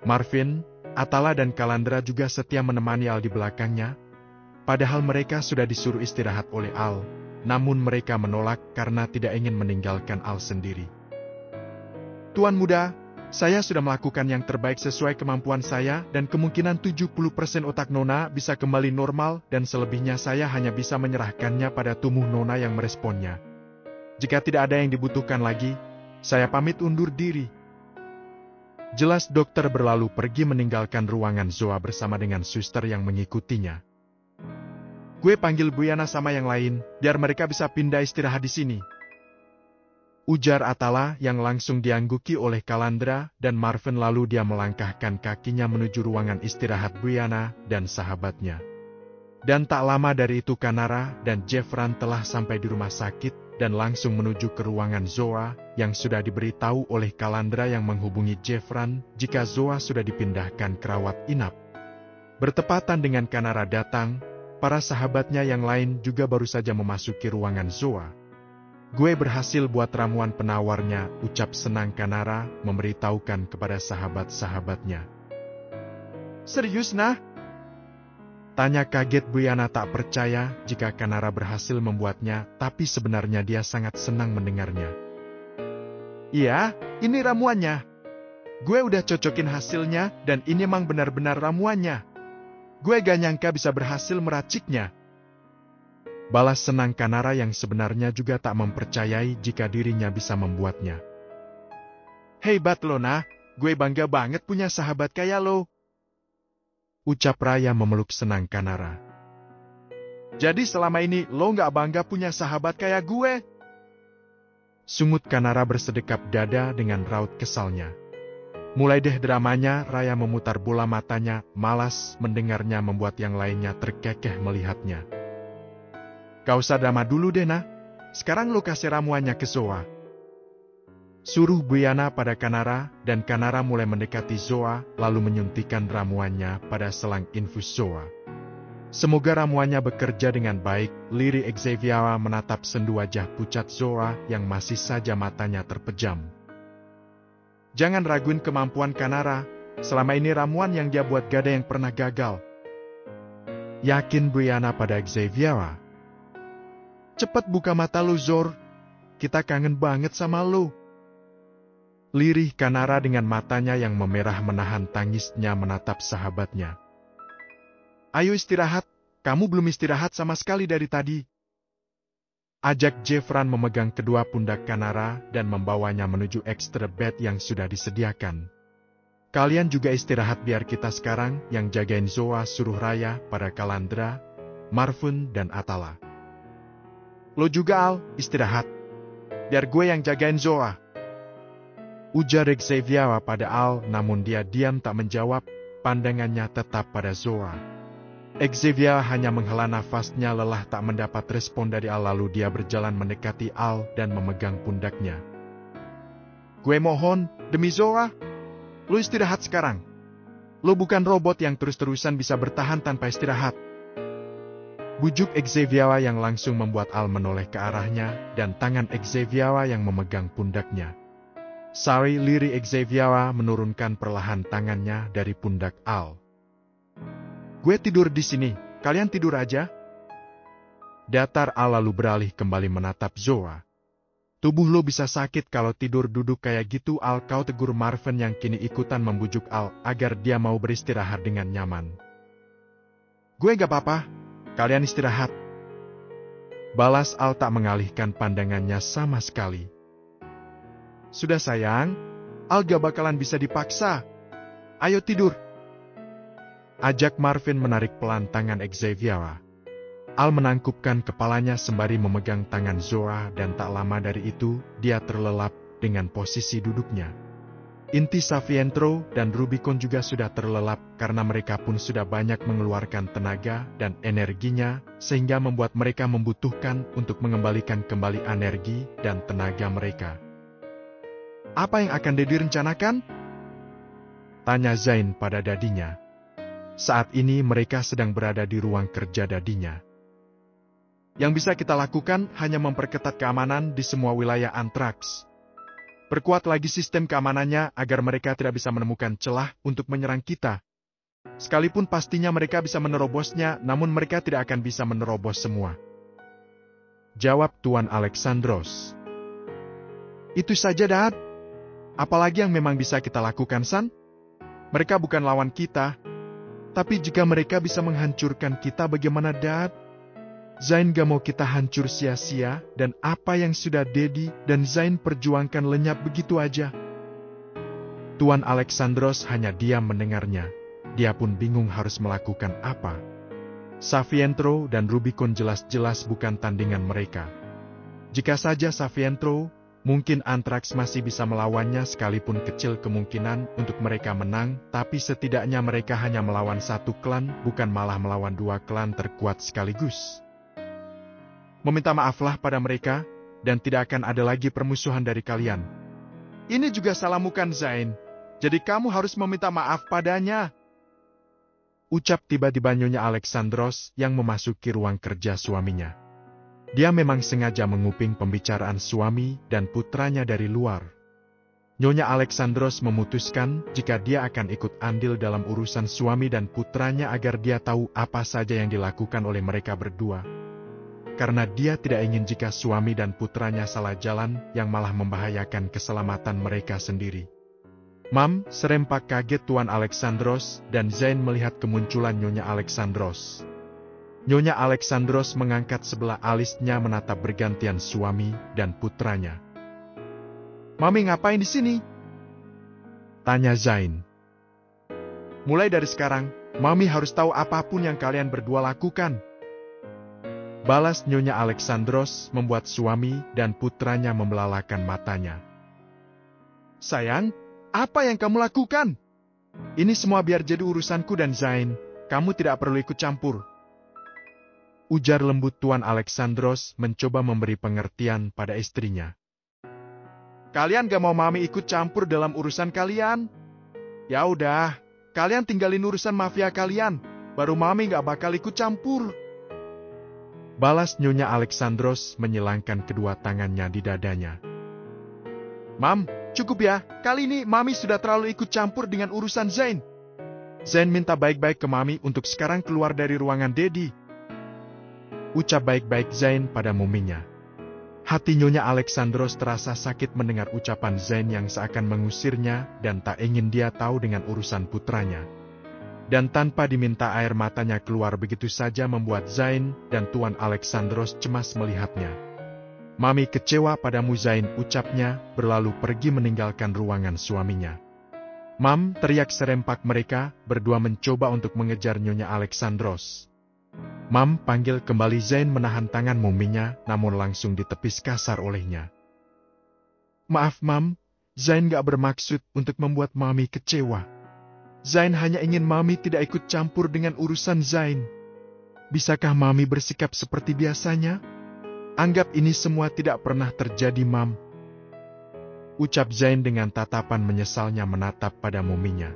Marvin, Atala dan Calandra juga setia menemani Al di belakangnya, padahal mereka sudah disuruh istirahat oleh Al, namun mereka menolak karena tidak ingin meninggalkan Al sendiri. Tuan muda, saya sudah melakukan yang terbaik sesuai kemampuan saya dan kemungkinan 70% otak Nona bisa kembali normal dan selebihnya saya hanya bisa menyerahkannya pada tubuh Nona yang meresponnya. Jika tidak ada yang dibutuhkan lagi, saya pamit undur diri. Jelas dokter berlalu pergi meninggalkan ruangan Zoa bersama dengan suster yang mengikutinya. Gue panggil Brianna sama yang lain, biar mereka bisa pindah istirahat di sini. Ujar Atala yang langsung diangguki oleh Calandra dan Marvin lalu dia melangkahkan kakinya menuju ruangan istirahat Brianna dan sahabatnya. Dan tak lama dari itu Kanara dan Jeffran telah sampai di rumah sakit dan langsung menuju ke ruangan Zoa yang sudah diberitahu oleh Calandra yang menghubungi Jeffran jika Zoa sudah dipindahkan ke rawat inap. Bertepatan dengan Kanara datang, Para sahabatnya yang lain juga baru saja memasuki ruangan Zoa. Gue berhasil buat ramuan penawarnya, ucap senang Kanara memberitahukan kepada sahabat-sahabatnya. Serius nah? Tanya kaget Brianna tak percaya jika Kanara berhasil membuatnya, tapi sebenarnya dia sangat senang mendengarnya. Iya, ini ramuannya. Gue udah cocokin hasilnya dan ini emang benar-benar ramuannya. Gue gak nyangka bisa berhasil meraciknya. Balas senang Kanara yang sebenarnya juga tak mempercayai jika dirinya bisa membuatnya. Hebat lo nah, gue bangga banget punya sahabat kayak lo. Ucap Raya memeluk senang Kanara. Jadi selama ini lo gak bangga punya sahabat kayak gue? Sungut Kanara bersedekap dada dengan raut kesalnya. Mulai deh dramanya, Raya memutar bola matanya, malas mendengarnya membuat yang lainnya terkekeh melihatnya. Gak usah drama dulu deh nah, sekarang lo kasih ramuannya ke Zoa. Suruh Brianna pada Kanara, dan Kanara mulai mendekati Zoa, lalu menyuntikkan ramuannya pada selang infus Zoa. Semoga ramuannya bekerja dengan baik, lirik Xavier menatap sendu wajah pucat Zoa yang masih saja matanya terpejam. Jangan raguin kemampuan Kanara, selama ini ramuan yang dia buat gak ada yang pernah gagal. Yakin Brianna pada Xavier. Cepet buka mata lu Zor, kita kangen banget sama lu. Lirih Kanara dengan matanya yang memerah menahan tangisnya menatap sahabatnya. Ayo istirahat, kamu belum istirahat sama sekali dari tadi. Ajak Jeffran memegang kedua pundak Kanara dan membawanya menuju extra bed yang sudah disediakan. Kalian juga istirahat biar kita sekarang yang jagain Zoa, suruh Raya pada Kalandra, Marvin dan Atala. Lo juga Al, istirahat. Biar gue yang jagain Zoa. Ujar Xavier pada Al, namun dia diam tak menjawab, pandangannya tetap pada Zoa. Xavier hanya menghela nafasnya lelah tak mendapat respon dari Al, lalu dia berjalan mendekati Al dan memegang pundaknya. Gue mohon, demi Zoa, lo istirahat sekarang. Lo bukan robot yang terus-terusan bisa bertahan tanpa istirahat. Bujuk Xavier yang langsung membuat Al menoleh ke arahnya, dan tangan Xavier yang memegang pundaknya. Sari lirik Xavier menurunkan perlahan tangannya dari pundak Al. Gue tidur di sini, kalian tidur aja. Datar Al lalu beralih kembali menatap Zoa. Tubuh lo bisa sakit kalau tidur duduk kayak gitu Al, kau tegur Marvin yang kini ikutan membujuk Al agar dia mau beristirahat dengan nyaman. Gue gak apa-apa. Kalian istirahat. Balas Al tak mengalihkan pandangannya sama sekali. Sudah sayang, Al gak bakalan bisa dipaksa. Ayo tidur. Ajak Marvin menarik pelan tangan Xavier. Al menangkupkan kepalanya sembari memegang tangan Zoa dan tak lama dari itu, dia terlelap dengan posisi duduknya. Inti Savientro dan Rubicon juga sudah terlelap karena mereka pun sudah banyak mengeluarkan tenaga dan energinya sehingga membuat mereka membutuhkan untuk mengembalikan kembali energi dan tenaga mereka. Apa yang akan Dedi rencanakan? Tanya Zain pada dadinya. Saat ini mereka sedang berada di ruang kerja dadinya. Yang bisa kita lakukan hanya memperketat keamanan di semua wilayah Antrax. Perkuat lagi sistem keamanannya agar mereka tidak bisa menemukan celah untuk menyerang kita. Sekalipun pastinya mereka bisa menerobosnya, namun mereka tidak akan bisa menerobos semua. Jawab Tuan Alexandros. Itu saja, Dad. Apalagi yang memang bisa kita lakukan, San? Mereka bukan lawan kita. Tapi jika mereka bisa menghancurkan kita, bagaimana, Dad? Zain gak mau kita hancur sia-sia, dan apa yang sudah Dedi dan Zain perjuangkan lenyap begitu aja. Tuan Alexandros hanya diam mendengarnya. Dia pun bingung harus melakukan apa. Savientro dan Rubicon jelas-jelas bukan tandingan mereka. Jika saja Savientro, mungkin Antrax masih bisa melawannya sekalipun kecil kemungkinan untuk mereka menang, tapi setidaknya mereka hanya melawan satu klan, bukan malah melawan dua klan terkuat sekaligus. Meminta maaflah pada mereka, dan tidak akan ada lagi permusuhan dari kalian. Ini juga salahmu kan, Zain. Jadi kamu harus meminta maaf padanya. Ucap tiba-tiba Nyonya Alexandros yang memasuki ruang kerja suaminya. Dia memang sengaja menguping pembicaraan suami dan putranya dari luar. Nyonya Alexandros memutuskan jika dia akan ikut andil dalam urusan suami dan putranya agar dia tahu apa saja yang dilakukan oleh mereka berdua. Karena dia tidak ingin jika suami dan putranya salah jalan yang malah membahayakan keselamatan mereka sendiri. Mam, serempak kaget Tuan Alexandros dan Zain melihat kemunculan Nyonya Alexandros. Nyonya Alexandros mengangkat sebelah alisnya menatap bergantian suami dan putranya. "Mami ngapain di sini?" tanya Zain. "Mulai dari sekarang, Mami harus tahu apapun yang kalian berdua lakukan," balas Nyonya Alexandros membuat suami dan putranya membelalakan matanya. "Sayang, apa yang kamu lakukan? Ini semua biar jadi urusanku dan Zain, kamu tidak perlu ikut campur," ujar lembut Tuan Alexandros mencoba memberi pengertian pada istrinya. "Kalian gak mau Mami ikut campur dalam urusan kalian? Ya udah, kalian tinggalin urusan mafia kalian, baru Mami gak bakal ikut campur," balas Nyonya Alexandros menyilangkan kedua tangannya di dadanya. "Mam, cukup ya, kali ini Mami sudah terlalu ikut campur dengan urusan Zain. Zain minta baik-baik ke Mami untuk sekarang keluar dari ruangan Dedi," ucap baik-baik Zain pada muminya. Hati Nyonya Alexandros terasa sakit mendengar ucapan Zain yang seakan mengusirnya dan tak ingin dia tahu dengan urusan putranya. Dan tanpa diminta air matanya keluar begitu saja membuat Zain dan Tuan Alexandros cemas melihatnya. "Mami kecewa padamu Zain," ucapnya, berlalu pergi meninggalkan ruangan suaminya. "Mam," teriak serempak mereka, berdua mencoba untuk mengejar Nyonya Alexandros. "Mam," panggil kembali Zain menahan tangan muminya, namun langsung ditepis kasar olehnya. "Maaf Mam, Zain gak bermaksud untuk membuat Mami kecewa. Zain hanya ingin Mami tidak ikut campur dengan urusan Zain. Bisakah Mami bersikap seperti biasanya? Anggap ini semua tidak pernah terjadi, Mam," ucap Zain dengan tatapan menyesalnya menatap pada muminya.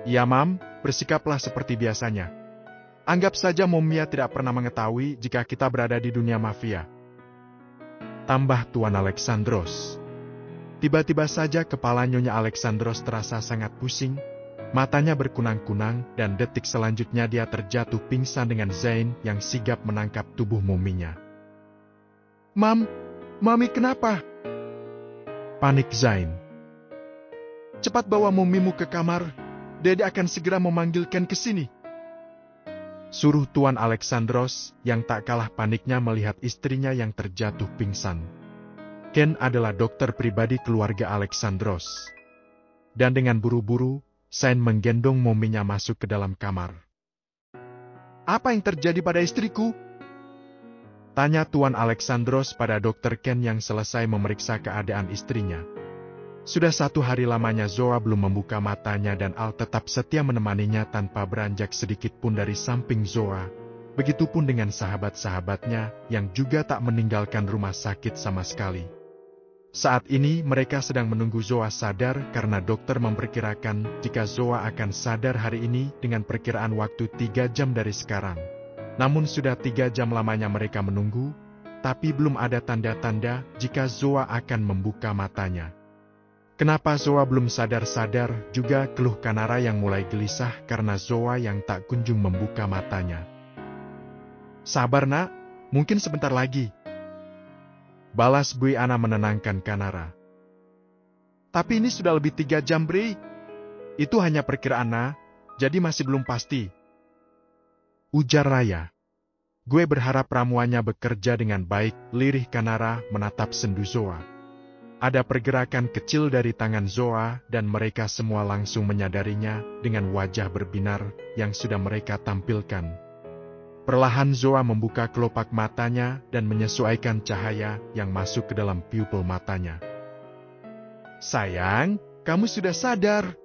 "Iya Mam, bersikaplah seperti biasanya. Anggap saja Mumia tidak pernah mengetahui jika kita berada di dunia mafia," tambah Tuan Alexandros. Tiba-tiba saja kepala Nyonya Alexandros terasa sangat pusing, matanya berkunang-kunang dan detik selanjutnya dia terjatuh pingsan dengan Zain yang sigap menangkap tubuh muminya. "Mam, Mami kenapa?" panik Zain. "Cepat bawa mumimu ke kamar, Dede akan segera memanggilkan ke sini," suruh Tuan Alexandros yang tak kalah paniknya melihat istrinya yang terjatuh pingsan. Ken adalah dokter pribadi keluarga Alexandros. Dan dengan buru-buru, Zain menggendong muminya masuk ke dalam kamar. "Apa yang terjadi pada istriku?" tanya Tuan Alexandros pada dokter Ken yang selesai memeriksa keadaan istrinya. Sudah 1 hari lamanya Zoa belum membuka matanya dan Al tetap setia menemaninya tanpa beranjak sedikit pun dari samping Zoa. Begitupun dengan sahabat-sahabatnya yang juga tak meninggalkan rumah sakit sama sekali. Saat ini mereka sedang menunggu Zoa sadar karena dokter memperkirakan jika Zoa akan sadar hari ini dengan perkiraan waktu 3 jam dari sekarang. Namun sudah 3 jam lamanya mereka menunggu, tapi belum ada tanda-tanda jika Zoa akan membuka matanya. Kenapa Zoa belum sadar-sadar juga keluh Kanara yang mulai gelisah karena Zoa yang tak kunjung membuka matanya. "Sabar nak, mungkin sebentar lagi," balas Bui Ana menenangkan Kanara. "Tapi ini sudah lebih 3 jam, Bri. Itu hanya perkiraan, nah, jadi masih belum pasti," ujar Raya. "Gue berharap ramuannya bekerja dengan baik," lirih Kanara menatap sendu Zoa. Ada pergerakan kecil dari tangan Zoa dan mereka semua langsung menyadarinya dengan wajah berbinar yang sudah mereka tampilkan. Perlahan Zoa membuka kelopak matanya dan menyesuaikan cahaya yang masuk ke dalam pupil matanya. "Sayang, kamu sudah sadar,"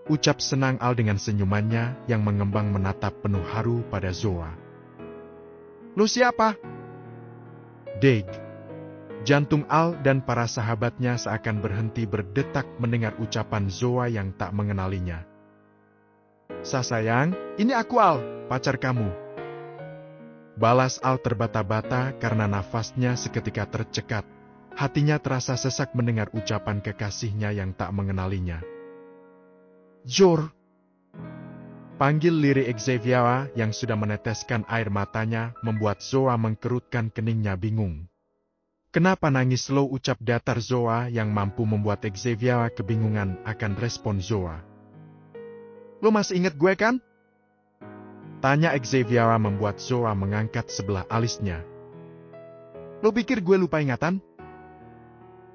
ucap senang Al dengan senyumannya yang mengembang menatap penuh haru pada Zoa. "Lu siapa?" "Deg." Jantung Al dan para sahabatnya seakan berhenti berdetak mendengar ucapan Zoa yang tak mengenalinya. Sayang, ini aku Al, pacar kamu. Balas Al terbata-bata karena nafasnya seketika tercekat. Hatinya terasa sesak mendengar ucapan kekasihnya yang tak mengenalinya. Jor. Panggil lirik Xavier yang sudah meneteskan air matanya membuat Zoa mengkerutkan keningnya bingung. Kenapa nangis lo, ucap datar Zoa yang mampu membuat Xavier kebingungan akan respon Zoa. Lo masih inget gue kan? Tanya Xavier membuat Zoa mengangkat sebelah alisnya. Lo pikir gue lupa ingatan?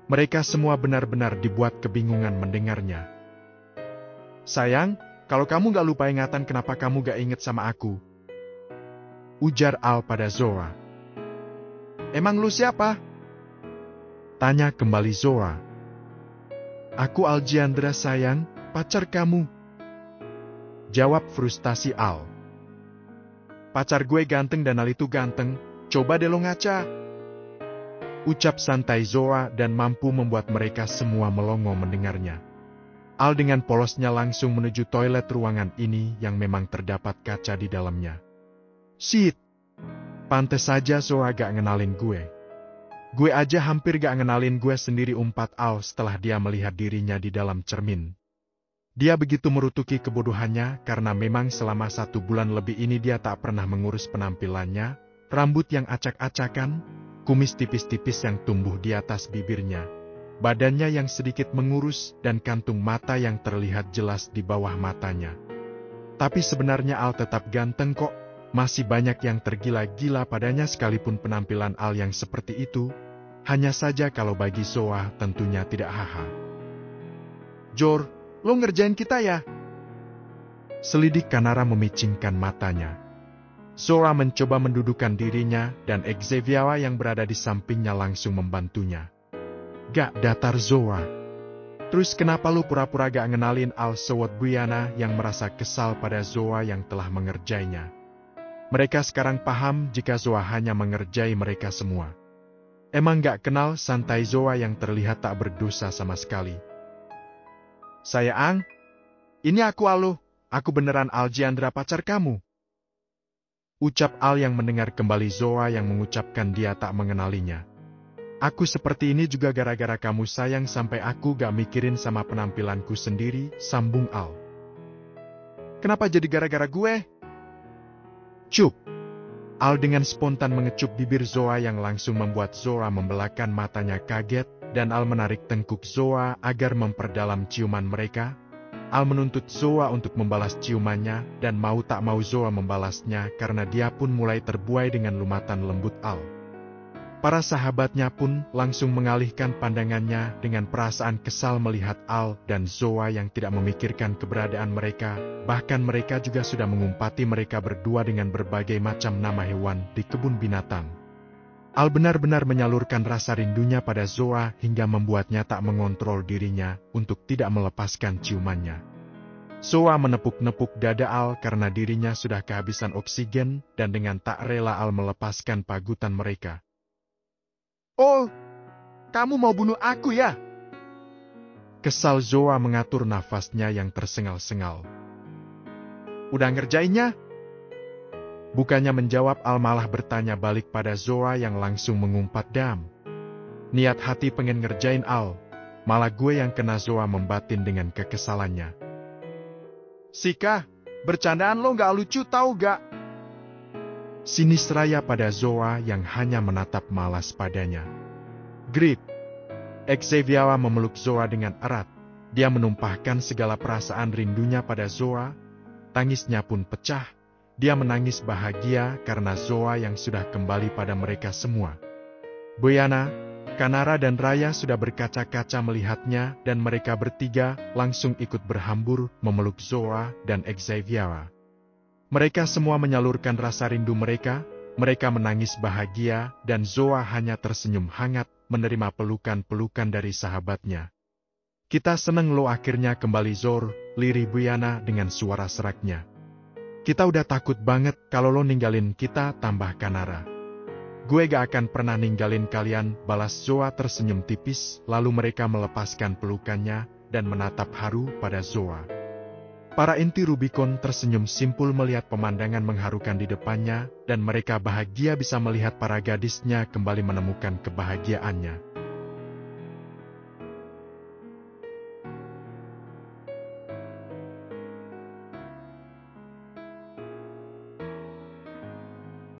Mereka semua benar-benar dibuat kebingungan mendengarnya. Sayang, kalau kamu gak lupa ingatan kenapa kamu gak inget sama aku? Ujar Al pada Zoa. Emang lu siapa? Tanya kembali Zoa. Aku Aljiandra sayang, pacar kamu. Jawab frustasi Al. Pacar gue ganteng dan Al itu ganteng, coba deh lo ngaca. Ucap santai Zoa dan mampu membuat mereka semua melongo mendengarnya. Al dengan polosnya langsung menuju toilet ruangan ini yang memang terdapat kaca di dalamnya. Shit, pantes saja Zoa gak ngenalin gue. Gue aja hampir gak ngenalin gue sendiri, umpat Al setelah dia melihat dirinya di dalam cermin. Dia begitu merutuki kebodohannya karena memang selama 1 bulan lebih ini dia tak pernah mengurus penampilannya, rambut yang acak-acakan, kumis tipis-tipis yang tumbuh di atas bibirnya, badannya yang sedikit mengurus dan kantung mata yang terlihat jelas di bawah matanya. Tapi sebenarnya Al tetap ganteng kok, masih banyak yang tergila-gila padanya sekalipun penampilan Al yang seperti itu, hanya saja kalau bagi Zoa tentunya tidak haha. Jor, lo ngerjain kita ya? Selidik Kanara memicingkan matanya. Zoa mencoba mendudukan dirinya dan Xavier yang berada di sampingnya langsung membantunya. Gak datar Zoa. Terus kenapa lu pura-pura gak ngenalin Al, sewot Brianna yang merasa kesal pada Zoa yang telah mengerjainya. Mereka sekarang paham jika Zoa hanya mengerjai mereka semua. Emang gak kenal santai Zoa yang terlihat tak berdosa sama sekali. Sayang, ini aku Al, aku beneran Aljiandra pacar kamu. Ucap Al yang mendengar kembali Zoa yang mengucapkan dia tak mengenalinya. Aku seperti ini juga gara-gara kamu sayang sampai aku gak mikirin sama penampilanku sendiri, sambung Al. Kenapa jadi gara-gara gue? Cup. Al dengan spontan mengecup bibir Zoa yang langsung membuat Zoa membelahkan matanya kaget, dan Al menarik tengkuk Zoa agar memperdalam ciuman mereka. Al menuntut Zoa untuk membalas ciumannya, dan mau tak mau Zoa membalasnya karena dia pun mulai terbuai dengan lumatan lembut Al. Para sahabatnya pun langsung mengalihkan pandangannya dengan perasaan kesal melihat Al dan Zoa yang tidak memikirkan keberadaan mereka, bahkan mereka juga sudah mengumpati mereka berdua dengan berbagai macam nama hewan di kebun binatang. Al benar-benar menyalurkan rasa rindunya pada Zoa hingga membuatnya tak mengontrol dirinya untuk tidak melepaskan ciumannya. Zoa menepuk-nepuk dada Al karena dirinya sudah kehabisan oksigen dan dengan tak rela Al melepaskan pagutan mereka. Oh, kamu mau bunuh aku ya? Kesal Zoa mengatur nafasnya yang tersengal-sengal. Udah ngerjainnya? Bukannya menjawab, Al malah bertanya balik pada Zoa yang langsung mengumpat dam. Niat hati pengen ngerjain Al, malah gue yang kena. Zoa membatin dengan kekesalannya. Sika, bercandaan lo gak lucu tau gak? Sinis raya pada Zoa yang hanya menatap malas padanya. Grit. Xavier memeluk Zoa dengan erat. Dia menumpahkan segala perasaan rindunya pada Zoa. Tangisnya pun pecah. Dia menangis bahagia karena Zoa yang sudah kembali pada mereka semua. Brianna, Kanara dan Raya sudah berkaca-kaca melihatnya dan mereka bertiga langsung ikut berhambur memeluk Zoa dan Xavier. Mereka semua menyalurkan rasa rindu mereka menangis bahagia dan Zoa hanya tersenyum hangat menerima pelukan-pelukan dari sahabatnya. Kita seneng lo akhirnya kembali Zor, lirih Brianna dengan suara seraknya. Kita udah takut banget kalau lo ninggalin kita, tambah Kanara. Gue gak akan pernah ninggalin kalian, balas Zoa tersenyum tipis, lalu mereka melepaskan pelukannya dan menatap haru pada Zoa. Para inti Rubicon tersenyum simpul melihat pemandangan mengharukan di depannya, dan mereka bahagia bisa melihat para gadisnya kembali menemukan kebahagiaannya.